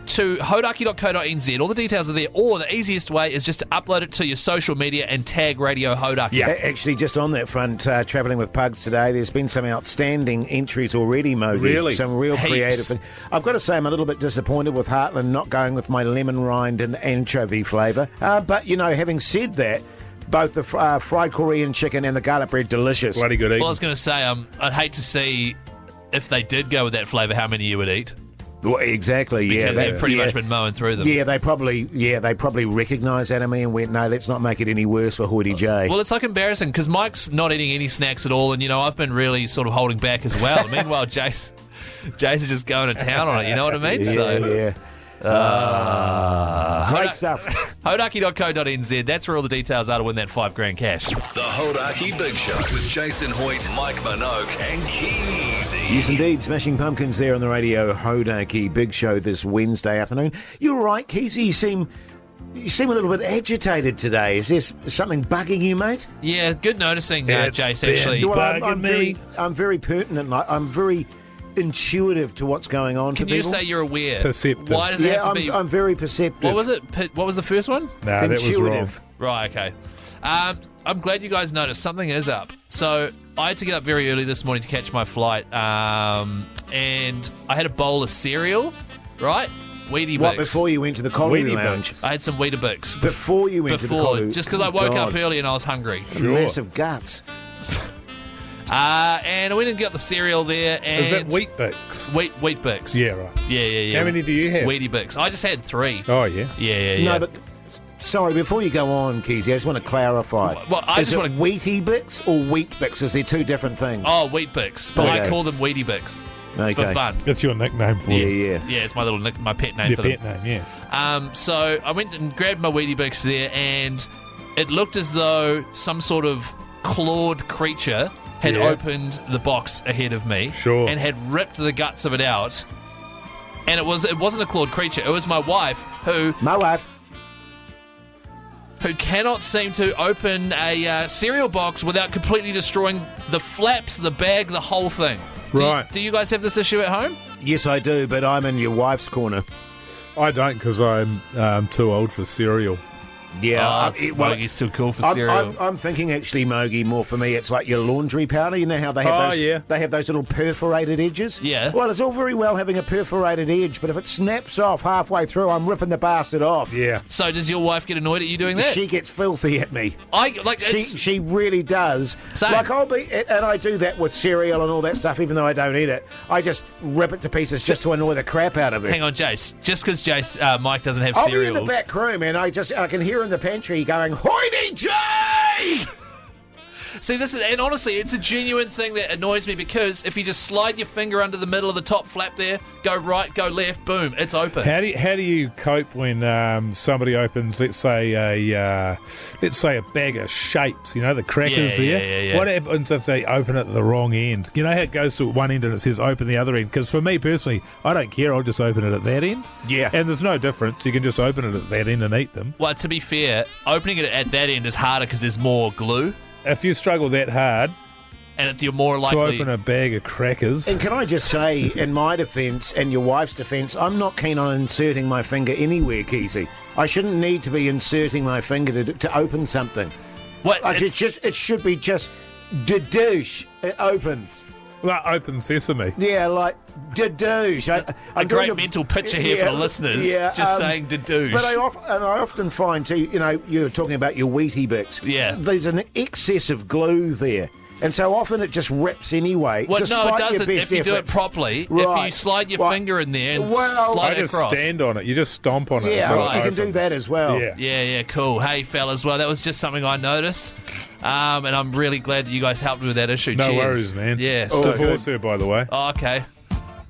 Speaker 5: to hodaki.co.nz. All the details are there. Or the easiest way is just to upload it to your social media and tag Radio Hodaki.
Speaker 4: Yeah.
Speaker 3: Actually, just on that front, travelling with Pugs today, there's been some outstanding entries already, Mogi.
Speaker 4: Really?
Speaker 3: Some real
Speaker 5: Heaps.
Speaker 3: creative. I've got to say, I'm a little bit disappointed with Heartland not going with my lemon rind and anchovy flavour. But, having said that, both the fried Korean chicken and the garlic bread, delicious.
Speaker 4: Bloody good eating.
Speaker 5: Well, I was going to say, I'd hate to see if they did go with that flavour, how many you would eat.
Speaker 3: Well, exactly, yeah.
Speaker 5: Because they've pretty much been mowing through them.
Speaker 3: Yeah, they probably recognised that in me and went, no, let's not make it any worse for Hoity J.
Speaker 5: Well, it's like embarrassing because Mike's not eating any snacks at all, and I've been really sort of holding back as well. Meanwhile, Jase is just going to town on it. You know what I mean?
Speaker 3: Yeah. Great stuff.
Speaker 5: Hodaki.co.nz. That's where all the details are to win that $5,000 cash.
Speaker 2: The Hodaki Big Show with Jason Hoyt, Mike Minogue, and Keezy.
Speaker 3: Yes, indeed. Smashing Pumpkins there on the radio. Hodaki Big Show this Wednesday afternoon. You're right, Keezy. You seem a little bit agitated today. Is there something bugging you, mate?
Speaker 5: Yeah, good noticing, Jase,
Speaker 8: been
Speaker 5: actually.
Speaker 3: Well,
Speaker 8: bugging
Speaker 3: I'm very pertinent. I'm very intuitive to what's going on.
Speaker 5: Can
Speaker 3: to
Speaker 5: you
Speaker 3: people.
Speaker 5: say you're aware?
Speaker 4: Perceptive.
Speaker 5: Why does it have to be...
Speaker 3: I'm very perceptive.
Speaker 5: What was it? What was the first one?
Speaker 4: Nah, that was wrong.
Speaker 3: Intuitive.
Speaker 5: Right, okay. I'm glad you guys noticed. Something is up. So I had to get up very early this morning to catch my flight, and I had a bowl of cereal, right? Weetabix.
Speaker 3: What, before you went to the Colliery
Speaker 4: Weetabix.
Speaker 3: Lounge?
Speaker 5: I had some Weetabix.
Speaker 3: Before you went to the Colliery?
Speaker 5: Just because I woke up early and I was hungry.
Speaker 3: Massive guts.
Speaker 5: And I went and got the cereal there. And
Speaker 4: Is that Wheat Bix?
Speaker 5: Wheat Bix.
Speaker 4: Yeah, right.
Speaker 5: Yeah.
Speaker 4: How many do you have?
Speaker 5: Wheatie Bix. I just had 3.
Speaker 4: Oh, yeah.
Speaker 5: Yeah.
Speaker 3: No, but sorry, before you go on, Keezy, I just want to clarify.
Speaker 5: Well, I
Speaker 3: Is
Speaker 5: just
Speaker 3: it
Speaker 5: want to...
Speaker 3: Wheatie Bix or Wheat Bix? Is there two different things?
Speaker 5: Oh, Wheat Bix. But
Speaker 3: Okay.
Speaker 5: I call them Wheatie Bix.
Speaker 3: Okay.
Speaker 5: For fun.
Speaker 4: That's your nickname for it.
Speaker 3: Yeah.
Speaker 5: Yeah, it's my pet name
Speaker 4: Your
Speaker 5: for
Speaker 4: pet
Speaker 5: them.
Speaker 4: name, yeah.
Speaker 5: So I went and grabbed my Wheatie Bix there, and it looked as though some sort of clawed creature had opened the box ahead of me,
Speaker 4: Sure.
Speaker 5: and had ripped the guts of it out. And it wasn't a clawed creature. It was my wife
Speaker 3: My wife.
Speaker 5: who cannot seem to open a cereal box without completely destroying the flaps, the bag, the whole thing.
Speaker 4: Right.
Speaker 5: Do you guys have this issue at home?
Speaker 3: Yes, I do, but I'm in your wife's corner.
Speaker 4: I don't because I'm too old for cereal.
Speaker 3: Yeah.
Speaker 5: Mogi's too cool for cereal.
Speaker 3: I'm thinking actually, Mogi, more for me, it's like your laundry powder. You know how they have they have those little perforated edges?
Speaker 5: Yeah.
Speaker 3: Well, it's all very well having a perforated edge, but if it snaps off halfway through, I'm ripping the bastard off.
Speaker 4: Yeah.
Speaker 5: So does your wife get annoyed at you doing that?
Speaker 3: She gets filthy at me.
Speaker 5: It's-
Speaker 3: She really does.
Speaker 5: Same.
Speaker 3: Like and I do that with cereal and all that stuff, even though I don't eat it. I just rip it to pieces just to annoy the crap out of her.
Speaker 5: Hang on, Jase. Just because Mike doesn't have
Speaker 3: I'll
Speaker 5: cereal.
Speaker 3: be in the back room and I can hear in the pantry going, "Hoity J!"
Speaker 5: See, and honestly, it's a genuine thing that annoys me because if you just slide your finger under the middle of the top flap there, go right, go left, boom, it's open.
Speaker 4: How do you cope when somebody opens, let's say a bag of shapes? You know, the crackers there.
Speaker 5: Yeah.
Speaker 4: What happens if they open it at the wrong end? You know how it goes to one end and it says open the other end? Because for me personally, I don't care. I'll just open it at that end.
Speaker 3: Yeah.
Speaker 4: And there's no difference. You can just open it at that end and eat them.
Speaker 5: Well, to be fair, opening it at that end is harder because there's more glue,
Speaker 4: If you struggle that hard
Speaker 5: and you're more
Speaker 4: to
Speaker 5: likely
Speaker 4: open a bag of crackers,
Speaker 3: And can I just say, in my defence and your wife's defence, I'm not keen on inserting my finger anywhere, Keezy. I shouldn't need to be inserting my finger to open something.
Speaker 5: What?
Speaker 3: Like it should be just douche. It opens.
Speaker 4: like open sesame.
Speaker 3: Yeah, like douche.
Speaker 5: a great mental picture here for the listeners.
Speaker 3: Yeah,
Speaker 5: just saying douche.
Speaker 3: But I often find too, you're talking about your Wheatie Bix.
Speaker 5: Yeah.
Speaker 3: There's an excess of glue there. And so often it just rips anyway.
Speaker 5: Well, no,
Speaker 3: despite
Speaker 5: it doesn't.
Speaker 3: Your best
Speaker 5: If you do it
Speaker 3: efforts.
Speaker 5: properly, if
Speaker 3: Right.
Speaker 5: you slide your
Speaker 3: Well,
Speaker 5: finger in there and
Speaker 3: well,
Speaker 5: slide
Speaker 4: I
Speaker 5: it
Speaker 4: just
Speaker 5: across.
Speaker 4: stand on it. You just stomp on it.
Speaker 3: Yeah,
Speaker 4: until
Speaker 3: right,
Speaker 4: it
Speaker 3: you can do
Speaker 4: opens.
Speaker 3: that as well.
Speaker 4: Yeah.
Speaker 5: Yeah, cool. Hey, fellas, well, that was just something I noticed. And I'm really glad that you guys helped me with that issue.
Speaker 4: No
Speaker 5: Cheers.
Speaker 4: worries, man.
Speaker 5: Yeah.
Speaker 3: Oh,
Speaker 4: Divorce her, by the way.
Speaker 5: Oh, okay.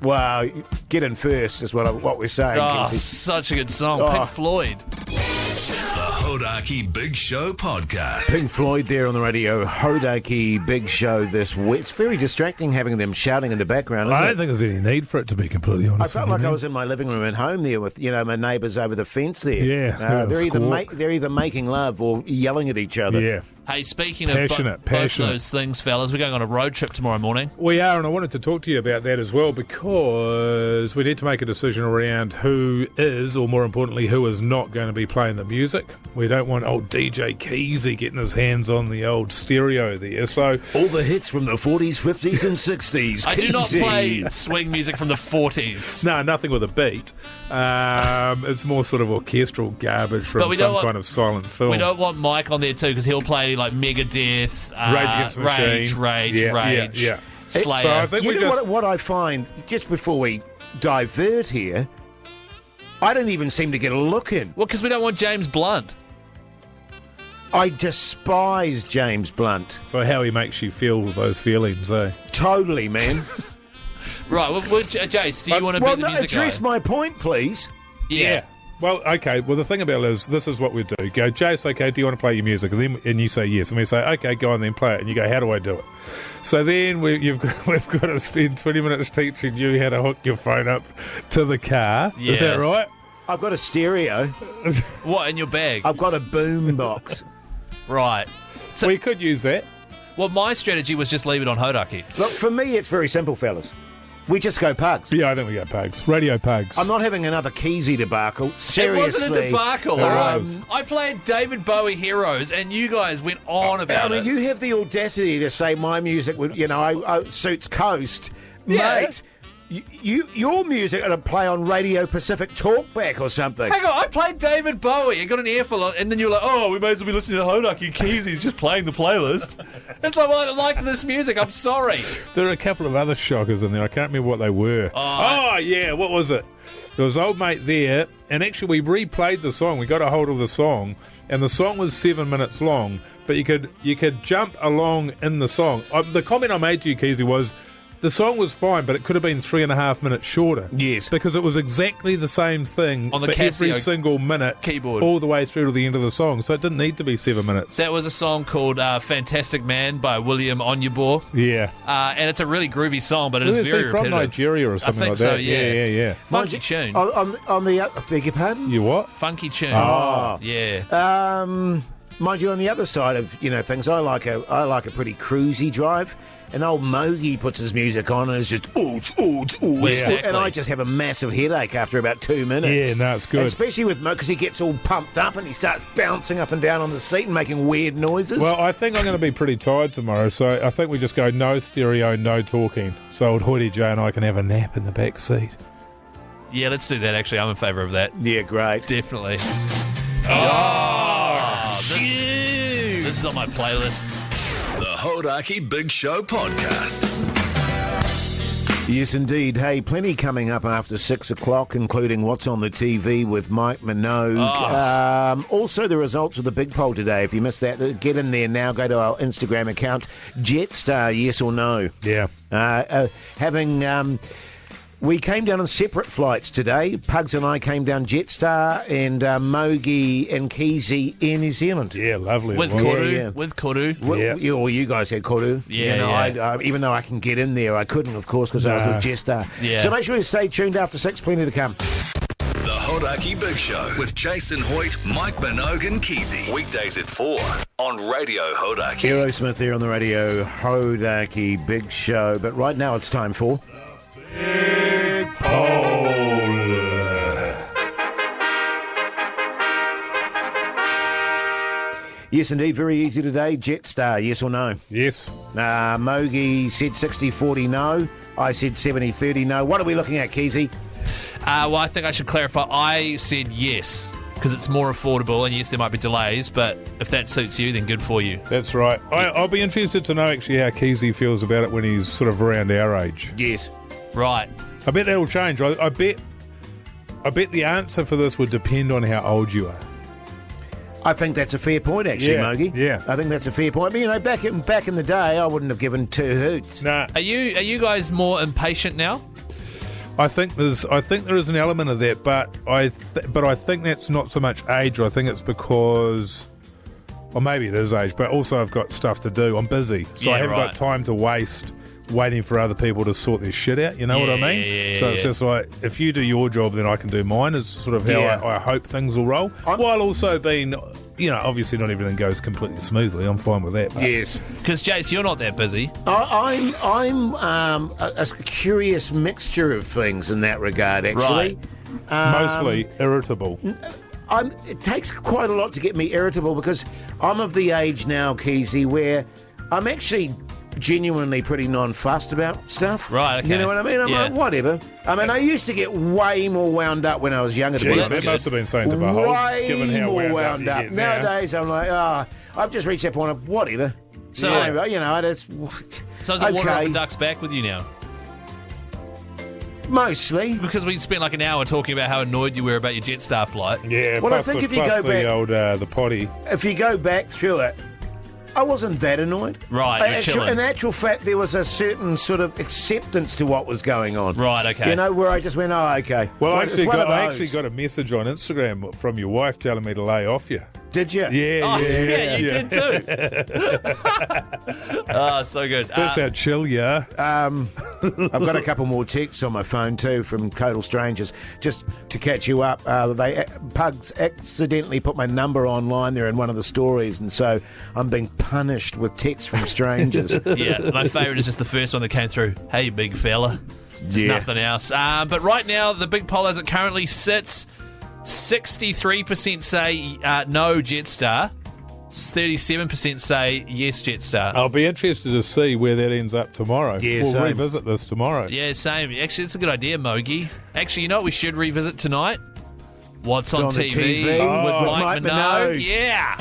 Speaker 3: Well, get in first is what we're saying.
Speaker 5: Oh,
Speaker 3: Kinsey.
Speaker 5: such a good song.
Speaker 3: Oh.
Speaker 5: Pink Floyd.
Speaker 2: The Hodaki Big Show podcast.
Speaker 3: Pink Floyd there on the radio. Hodaki Big Show this week. It's very distracting having them shouting in the background, isn't
Speaker 4: I
Speaker 3: it?
Speaker 4: don't think there's any need for it, to be completely honest.
Speaker 3: I felt
Speaker 4: with
Speaker 3: like
Speaker 4: you,
Speaker 3: I
Speaker 4: man.
Speaker 3: was in my living room at home there with, my neighbours over the fence there.
Speaker 4: Yeah,
Speaker 3: They're either making love or yelling at each other.
Speaker 4: Yeah.
Speaker 5: Hey, speaking
Speaker 4: Passionate,
Speaker 5: of both
Speaker 4: passionate.
Speaker 5: those things, fellas, we're going on a road trip tomorrow morning.
Speaker 4: We are, and I wanted to talk to you about that as well because we need to make a decision around who is, or more importantly, who is not going to be playing the music. We don't want old DJ Keezy getting his hands on the old stereo there. So
Speaker 3: All the hits from the 40s, 50s and 60s.
Speaker 5: I do not
Speaker 3: Keezy.
Speaker 5: play swing music from the 40s.
Speaker 4: no, nothing with a beat. It's more sort of orchestral garbage from
Speaker 5: But we don't
Speaker 4: some
Speaker 5: want-
Speaker 4: kind of silent film.
Speaker 5: We don't want Mike on there too because he'll play like Megadeth,
Speaker 4: Rage Against the Machine.
Speaker 5: Rage,
Speaker 4: Yeah.
Speaker 5: Slayer.
Speaker 4: So I think
Speaker 3: You
Speaker 4: we
Speaker 3: know
Speaker 4: just...
Speaker 3: what I find, just before we divert here. I don't even seem to get a look in.
Speaker 5: Well, because we don't want James Blunt.
Speaker 3: I despise James Blunt.
Speaker 4: For how he makes you feel those feelings, eh?
Speaker 3: Totally, man.
Speaker 5: Right, well, Jase, do you want to be the music
Speaker 3: address
Speaker 5: guy?
Speaker 3: my point, please.
Speaker 5: Yeah.
Speaker 4: Well, okay. Well, the thing about it is, this is what we do. Go, Jase, okay, do you want to play your music? And you say yes. And we say, okay, go on then, play it. And you go, how do I do it? So then we've got to spend 20 minutes teaching you how to hook your phone up to the car.
Speaker 5: Yeah.
Speaker 4: Is that right?
Speaker 3: I've got a stereo.
Speaker 5: What, in your bag?
Speaker 3: I've got a boom box.
Speaker 5: Right. So,
Speaker 4: We could use that.
Speaker 5: well, my strategy was just leave it on Hodaki.
Speaker 3: Look, for me, it's very simple, fellas. We just go pugs.
Speaker 4: Yeah, I think we go pugs. Radio pugs.
Speaker 3: I'm not having another Keezy debacle. Seriously.
Speaker 5: It wasn't a debacle,
Speaker 4: It
Speaker 5: all right?
Speaker 4: was.
Speaker 5: I played David Bowie Heroes, and you guys went on about
Speaker 3: I mean,
Speaker 5: it.
Speaker 3: you have the audacity to say my music would, suits Coast.
Speaker 5: Yeah.
Speaker 3: Mate, your music ought to play on Radio Pacific Talkback or something.
Speaker 5: Hang on, I played David Bowie. I got an earful on, and then you're like, oh, we may as well be listening to Hodaki Keezy's just playing the playlist. It's like, well, I like this music. I'm sorry.
Speaker 4: There are a couple of other shockers in there. I can't remember what they were. Oh, yeah, what was it? There was Old Mate there, and actually we replayed the song. We got a hold of the song, and the song was 7 minutes long, but you could jump along in the song. The comment I made to you, Keezy, was the song was fine, but it could have been 3.5 minutes shorter.
Speaker 3: Yes.
Speaker 4: Because it was exactly the same thing
Speaker 5: On the
Speaker 4: for every
Speaker 5: Casio
Speaker 4: single minute
Speaker 5: keyboard.
Speaker 4: all the way through to the end of the song, so it didn't need to be 7 minutes.
Speaker 5: That was a song called Fantastic Man by William Onyebor.
Speaker 4: Yeah.
Speaker 5: And it's a really groovy song, but it is
Speaker 4: Where is
Speaker 5: very
Speaker 4: he from?
Speaker 5: repetitive.
Speaker 4: Nigeria or something
Speaker 5: I think
Speaker 4: like
Speaker 5: so,
Speaker 4: that?
Speaker 5: yeah. Funky
Speaker 3: Mind
Speaker 5: tune.
Speaker 3: you, on the beg your pardon?
Speaker 4: You what?
Speaker 5: Funky tune.
Speaker 3: Oh.
Speaker 5: Yeah.
Speaker 3: Mind you, on the other side of things, I like a pretty cruisy drive. And old Mogi puts his music on and it's just oots,
Speaker 5: Exactly.
Speaker 3: and I just have a massive headache after about 2 minutes.
Speaker 4: Yeah, no, it's good.
Speaker 3: And especially with Mo, because he gets all pumped up and he starts bouncing up and down on the seat and making weird noises.
Speaker 4: Well, I think I'm going to be pretty tired tomorrow, so I think we just go no stereo, no talking. So old Hoodie J and I can have a nap in the back seat.
Speaker 5: Yeah, let's do that, actually. I'm in favour of that.
Speaker 3: yeah, great.
Speaker 5: Definitely. Oh, this is on my playlist.
Speaker 2: The Hodaki Big Show podcast.
Speaker 3: Yes, indeed. Hey, plenty coming up after 6 o'clock, including What's on the TV with Mike Minogue. Also, the results of the big poll today. If you missed that, get in there now. Go to our Instagram account. Jetstar, yes or no?
Speaker 4: Yeah.
Speaker 3: We came down on separate flights today. Pugs and I came down Jetstar, and Mogi and Keezy Air New Zealand.
Speaker 4: Yeah, lovely.
Speaker 5: With
Speaker 4: it was.
Speaker 5: Koru.
Speaker 3: Yeah.
Speaker 5: With Koru.
Speaker 4: Yeah.
Speaker 3: You guys had Koru.
Speaker 5: Yeah, yeah.
Speaker 3: Even though I can get in there, I couldn't, of course, because I was with Jetstar.
Speaker 5: Yeah.
Speaker 3: So make sure you stay tuned after 6. Plenty to come.
Speaker 2: The Hodaki Big Show with Jason Hoyt, Mike Minogue and Keezy. Weekdays at 4 on Radio Hodaki.
Speaker 3: Aerosmith here on the radio, Hodaki Big Show. But right now it's time for... Yes, indeed. Very easy today. Jetstar, yes or no?
Speaker 4: Yes.
Speaker 3: Mogi said 60-40 no. I said 70-30 no. What are we looking at, Keezy?
Speaker 5: Well, I think I should clarify. I said yes, because it's more affordable, and yes, there might be delays, but if that suits you, then good for you.
Speaker 4: That's right. I'll be interested to know actually how Keezy feels about it when he's sort of around our age.
Speaker 3: Yes.
Speaker 5: Right.
Speaker 4: I bet that'll change. I bet the answer for this would depend on how old you are.
Speaker 3: I think that's a fair point, actually,
Speaker 4: Yeah,
Speaker 3: Mogi.
Speaker 4: yeah.
Speaker 3: I think that's a fair point. But, back in the day, I wouldn't have given two hoots.
Speaker 4: Nah.
Speaker 5: Are you guys more impatient now?
Speaker 4: I think there is an element of that, but I think that's not so much age. I think it's because, or maybe it is age, but also I've got stuff to do. I'm busy, so
Speaker 5: Yeah,
Speaker 4: I haven't
Speaker 5: right.
Speaker 4: got time to waste waiting for other people to sort their shit out. You know what I mean?
Speaker 5: Yeah,
Speaker 4: so it's just like, if you do your job, then I can do mine. Is sort of how
Speaker 3: Yeah.
Speaker 4: I hope things will roll. While also being, obviously not everything goes completely smoothly. I'm fine with that. But
Speaker 3: Yes.
Speaker 5: Because, Jase, you're not that busy.
Speaker 3: I'm a curious mixture of things in that regard, actually.
Speaker 4: mostly irritable.
Speaker 3: It takes quite a lot to get me irritable because I'm of the age now, Keezy, where I'm actually genuinely pretty non-fussed about stuff.
Speaker 5: Right, okay.
Speaker 3: You know what I mean? I'm
Speaker 5: Yeah.
Speaker 3: like, whatever. I mean, I used to get way more wound up when I was younger.
Speaker 4: Jeez,
Speaker 5: that's
Speaker 4: that
Speaker 5: good.
Speaker 4: must have been something to behold,
Speaker 3: Way
Speaker 4: given how
Speaker 3: more
Speaker 4: wound up you get now.
Speaker 3: Nowadays, I'm like, I've just reached that point of whatever.
Speaker 5: So-
Speaker 3: it's
Speaker 5: So is it water off
Speaker 3: okay.
Speaker 5: a duck's back with you now?
Speaker 3: Mostly.
Speaker 5: Because we spent like an hour talking about how annoyed you were about your Jetstar flight.
Speaker 4: Yeah,
Speaker 3: Well, I
Speaker 4: plus
Speaker 3: think
Speaker 4: the,
Speaker 3: if you
Speaker 4: plus
Speaker 3: go back-
Speaker 4: the old the potty.
Speaker 3: If you go back through it, I wasn't that annoyed.
Speaker 5: Right, you're chilling.
Speaker 3: In actual fact, there was a certain sort of acceptance to what was going on.
Speaker 5: Right, okay.
Speaker 3: You know, where I just went, oh, okay.
Speaker 4: Well, I
Speaker 3: it's
Speaker 4: actually,
Speaker 3: one
Speaker 4: got,
Speaker 3: of
Speaker 4: I
Speaker 3: those.
Speaker 4: actually got a message on Instagram from your wife telling me to lay off you.
Speaker 3: Did you?
Speaker 4: Yeah,
Speaker 5: You did too. Oh, so good.
Speaker 4: That's how chill you are.
Speaker 3: I've got a couple more texts on my phone too from total strangers. Just to catch you up, Pugs accidentally put my number online there in one of the stories, and so I'm being punished with texts from strangers.
Speaker 5: Yeah, my favourite is just the first one that came through. Hey, big fella. Just nothing else. But right now, the big poll as it currently sits, 63% say no Jetstar, 37% say yes Jetstar.
Speaker 4: I'll be interested to see where that ends up tomorrow.
Speaker 3: Yeah,
Speaker 4: we'll
Speaker 3: same.
Speaker 4: revisit this tomorrow.
Speaker 5: Yeah, same. Actually, it's a good idea, Mogi. Actually, you know what we should revisit tonight? What's on
Speaker 3: on the
Speaker 5: TV,
Speaker 3: TV
Speaker 5: with
Speaker 3: with
Speaker 5: Mike
Speaker 3: Mike
Speaker 5: Minogue.
Speaker 3: Minogue.
Speaker 5: Yeah.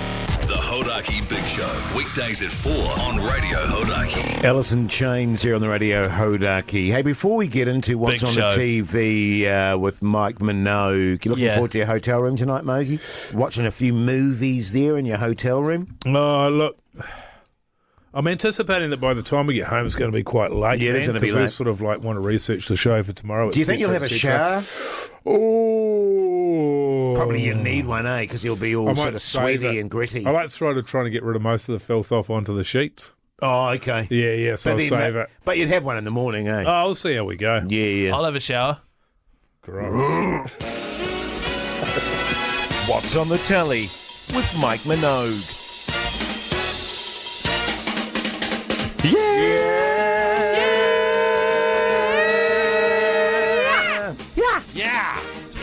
Speaker 2: The Hodaki Big Show, weekdays at 4 on Radio Hodaki.
Speaker 3: Ellison Chains here on the radio Hodaki. Hey, before we get into what's
Speaker 5: Big
Speaker 3: on
Speaker 5: show.
Speaker 3: the TV with Mike Minogue, you looking forward to your hotel room tonight, Mogi? Watching a few movies there in your hotel room?
Speaker 4: Oh, look. I'm anticipating that by the time we get home, it's going to be quite late.
Speaker 3: Yeah, it is
Speaker 4: man,
Speaker 3: going to be
Speaker 4: 'cause we
Speaker 3: late.
Speaker 4: sort of like want to research the show for tomorrow.
Speaker 3: Do you think you'll have a shower?
Speaker 4: Oh,
Speaker 3: Probably you need one, eh? Because you'll be all
Speaker 4: I
Speaker 3: sort
Speaker 4: might
Speaker 3: of
Speaker 4: save
Speaker 3: sweaty
Speaker 4: it.
Speaker 3: and gritty.
Speaker 4: I like trying to get rid of most of the filth off onto the sheets.
Speaker 3: Oh, okay.
Speaker 4: Yeah, so I'll save it.
Speaker 3: But you'd have one in the morning, eh?
Speaker 4: Oh, I'll see how we go.
Speaker 3: Yeah.
Speaker 5: I'll have a shower.
Speaker 4: Gross.
Speaker 3: What's on the telly with Mike Minogue?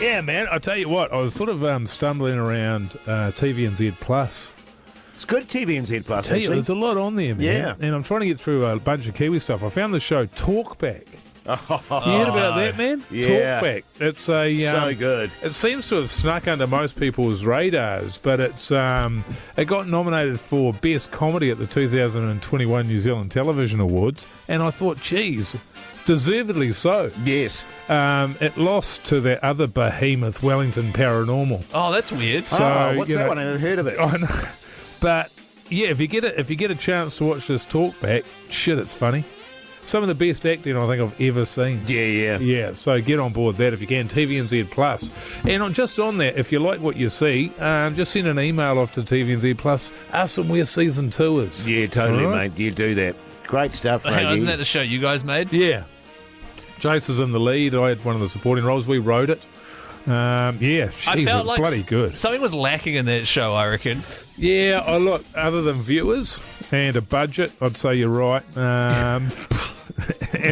Speaker 4: Yeah, man. I tell you what, I was sort of stumbling around TVNZ Plus.
Speaker 3: It's good TVNZ Plus,
Speaker 4: Tell you,
Speaker 3: actually.
Speaker 4: there's a lot on there, man.
Speaker 3: Yeah.
Speaker 4: And I'm trying to get through a bunch of Kiwi stuff. I found the show Talkback. You heard about that, man?
Speaker 3: Yeah.
Speaker 4: Talkback. It's a
Speaker 3: So good.
Speaker 4: It seems to have snuck under most people's radars, but it's it got nominated for Best Comedy at the 2021 New Zealand Television Awards, and I thought, geez, deservedly so.
Speaker 3: Yes.
Speaker 4: It lost to that other behemoth, Wellington Paranormal.
Speaker 5: Oh, that's weird.
Speaker 4: So,
Speaker 3: what's
Speaker 4: you
Speaker 3: that
Speaker 4: know-
Speaker 3: one? I haven't heard of it.
Speaker 4: I know. But yeah, if you get a chance to watch this Talkback, shit, it's funny. Some of the best acting I think I've ever seen.
Speaker 3: Yeah.
Speaker 4: Yeah, so get on board that if you can. TVNZ Plus. And just on that, if you like what you see, just send an email off to TVNZ Plus. Ask them where season 2 is.
Speaker 3: Yeah, totally,
Speaker 4: All right?
Speaker 3: mate. You do that. Great stuff, mate.
Speaker 5: Hang on, isn't that the show you guys made?
Speaker 4: Yeah. Jase is in the lead. I had one of the supporting roles. We wrote it. Yeah,
Speaker 5: I
Speaker 4: she's
Speaker 5: felt like
Speaker 4: bloody good.
Speaker 5: something was lacking in that show, I reckon.
Speaker 4: Yeah, look, other than viewers and a budget, I'd say you're right. And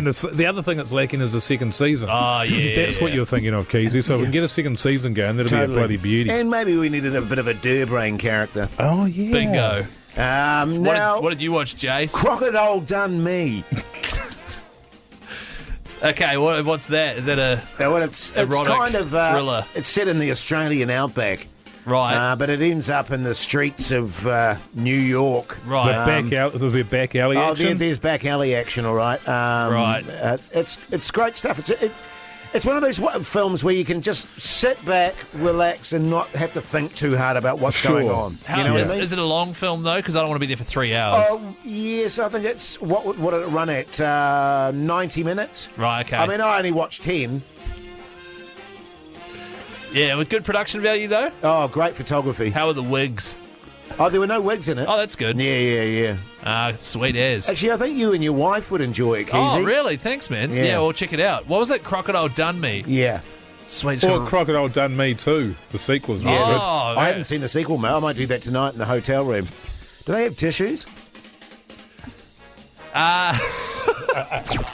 Speaker 4: the other thing that's lacking is the second season.
Speaker 5: Oh, yeah.
Speaker 4: That's what you're thinking of, Keezy. So if we can get a second season going, that'll be a bloody beauty.
Speaker 3: And maybe we needed a bit of a Durbrain character.
Speaker 4: Oh, yeah.
Speaker 5: Bingo.
Speaker 3: Now,
Speaker 5: What did you watch, Jase?
Speaker 3: Crocodile Done Me.
Speaker 5: Okay, what's that? Is that a
Speaker 3: Well, it's
Speaker 5: Erotic
Speaker 3: kind of
Speaker 5: thriller.
Speaker 3: It's set in the Australian outback,
Speaker 5: right?
Speaker 3: but it ends up in the streets of New York.
Speaker 4: The
Speaker 5: Right.
Speaker 4: is there back alley
Speaker 3: Oh,
Speaker 4: action?
Speaker 3: there's back alley action, all right.
Speaker 5: Right.
Speaker 3: It's great stuff. It's one of those films where you can just sit back, relax, and not have to think too hard about what's
Speaker 4: Sure.
Speaker 3: going on.
Speaker 5: How,
Speaker 3: You know
Speaker 5: is,
Speaker 3: what I mean?
Speaker 5: is it a long film though? Because I don't want to be there for 3 hours.
Speaker 3: Oh, yes, I think it's what did it run at? 90 minutes.
Speaker 5: Right. Okay.
Speaker 3: I mean, I only watched 10.
Speaker 5: yeah, with good production value though.
Speaker 3: Oh, great photography.
Speaker 5: How are the wigs?
Speaker 3: Oh, there were no wigs in it.
Speaker 5: Oh, that's good.
Speaker 3: Yeah.
Speaker 5: Sweet as.
Speaker 3: Actually, I think you and your wife would enjoy it, Keezy.
Speaker 5: Oh, really? Thanks, man.
Speaker 3: Yeah.
Speaker 5: Yeah, we'll check it out. What was it? Crocodile Done Me.
Speaker 3: Yeah.
Speaker 5: Sweet.
Speaker 4: Or Crocodile Done Me Too. The sequel's really
Speaker 5: Oh,
Speaker 4: good.
Speaker 3: I
Speaker 5: man.
Speaker 3: haven't seen the sequel, mate. I might do that tonight in the hotel room. Do they have tissues?
Speaker 2: The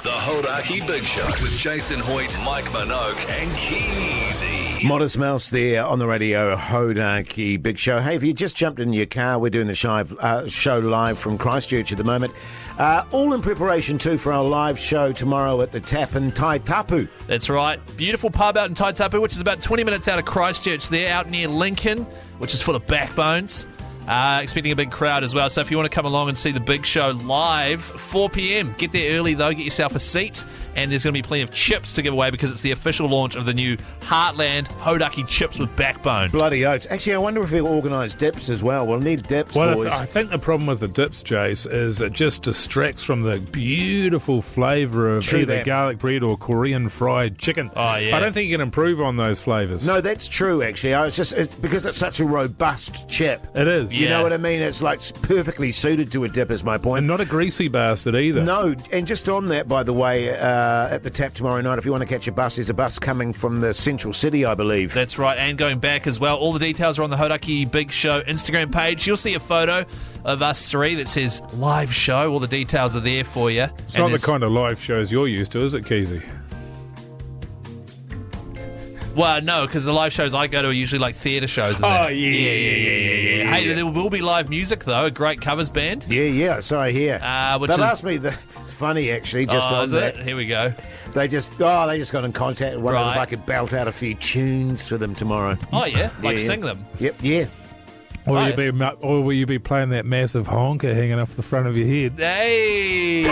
Speaker 2: Hodaki Big Show with Jason Hoyt, Mike Minogue, and Keezy.
Speaker 3: Modest Mouse there on the radio, Hodaki Big Show. Hey, if you just jumped in your car, we're doing the show live from Christchurch at the moment. All in preparation, too, for our live show tomorrow at the Tap in Taitapu.
Speaker 5: That's right. Beautiful pub out in Taitapu, which is about 20 minutes out of Christchurch there, out near Lincoln, which is full of backbones. Expecting a big crowd as well. So if you want to come along and see the big show live, 4 p.m. Get there early, though. Get yourself a seat. And there's going to be plenty of chips to give away because it's the official launch of the new Heartland Hodaki chips with backbone.
Speaker 3: Bloody oats. Actually, I wonder if they'll organise dips as well. We'll need dips, boys.
Speaker 4: I think the problem with the dips, Jase, is it just distracts from the beautiful flavour of
Speaker 3: True
Speaker 4: either
Speaker 3: that.
Speaker 4: garlic bread or Korean fried chicken.
Speaker 5: Oh, yeah.
Speaker 4: I don't think you can improve on those flavours.
Speaker 3: No, that's true, actually. It's because it's such a robust chip.
Speaker 4: It is.
Speaker 3: You
Speaker 5: Yeah.
Speaker 3: know what I mean? It's like perfectly suited to a dip, is my point.
Speaker 4: And not a greasy bastard either.
Speaker 3: No, and just on that, by the way, at the Tap tomorrow night, if you want to catch a bus, there's a bus coming from the central city, I believe.
Speaker 5: That's right, and going back as well. All the details are on the Hodaki Big Show Instagram page. You'll see a photo of us three that says live show. All the details are there for you.
Speaker 4: It's not the kind of live shows you're used to, is it, Keezy?
Speaker 5: Well, no, because the live shows I go to are usually like theatre shows.
Speaker 4: Oh,
Speaker 5: yeah.
Speaker 4: yeah.
Speaker 5: Hey, there will be live music, though. A great covers band.
Speaker 3: Yeah, so I hear.
Speaker 5: Which
Speaker 3: They'll
Speaker 5: is-
Speaker 3: ask me, it's funny actually, just
Speaker 5: Oh,
Speaker 3: on
Speaker 5: is
Speaker 3: that.
Speaker 5: it? Here we go.
Speaker 3: They just got in contact and wondered if
Speaker 5: Right.
Speaker 3: I could belt out a few tunes for them tomorrow.
Speaker 5: Oh, yeah? Like
Speaker 3: Yeah.
Speaker 5: sing them.
Speaker 3: Yep, yeah.
Speaker 4: Or will you be playing that massive honker hanging off the front of your head?
Speaker 5: Hey!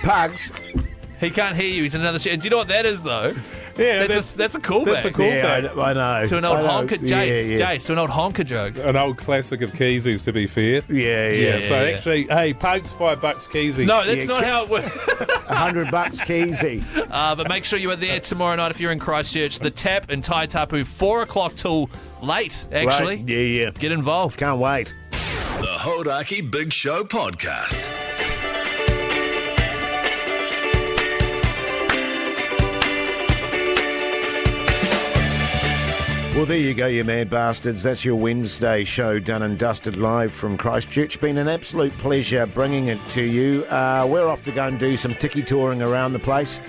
Speaker 3: Pugs.
Speaker 5: He can't hear you. He's in another show. Do you know what that is, though?
Speaker 4: Yeah,
Speaker 5: That's a callback.
Speaker 4: that's a call
Speaker 3: Yeah,
Speaker 4: back.
Speaker 3: I know.
Speaker 5: To an old
Speaker 3: I know.
Speaker 5: honker, Jase.
Speaker 3: Yeah.
Speaker 5: Jase, to an old honker joke.
Speaker 4: An old classic of Keezy's, to be fair.
Speaker 3: Yeah.
Speaker 4: So actually, hey, Pugs, $5 Keezy.
Speaker 5: No, that's
Speaker 3: Yeah,
Speaker 5: not how it works.
Speaker 3: $100 Keezy.
Speaker 5: But make sure you are there tomorrow night if you're in Christchurch. The Tap in Taitapu, 4 o'clock till late, actually.
Speaker 3: Right. Yeah.
Speaker 5: Get involved.
Speaker 3: Can't wait.
Speaker 2: The Hodaki Big Show podcast.
Speaker 3: Well, there you go, you mad bastards. That's your Wednesday show done and dusted live from Christchurch. Been an absolute pleasure bringing it to you. We're off to go and do some tiki touring around the place.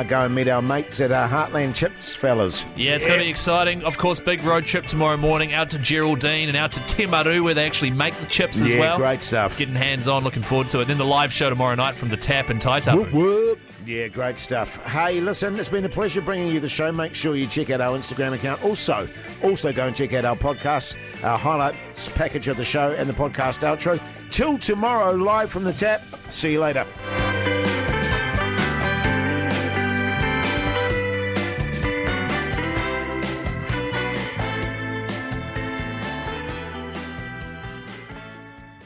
Speaker 3: Go and meet our mates at Heartland Chips, fellas.
Speaker 5: Yeah, it's going to be exciting. Of course, big road trip tomorrow morning out to Geraldine and out to Te Maru where they actually make the chips as well.
Speaker 3: Great stuff.
Speaker 5: Getting hands-on, looking forward to it. Then the live show tomorrow night from the Tap in Taitapu.
Speaker 3: Whoop, whoop. Yeah, great stuff. Hey, listen, it's been a pleasure bringing you the show. Make sure you check out our Instagram account. Also go and check out our podcast, our highlights package of the show and the podcast outro. Till tomorrow, live from the Tap. See you later.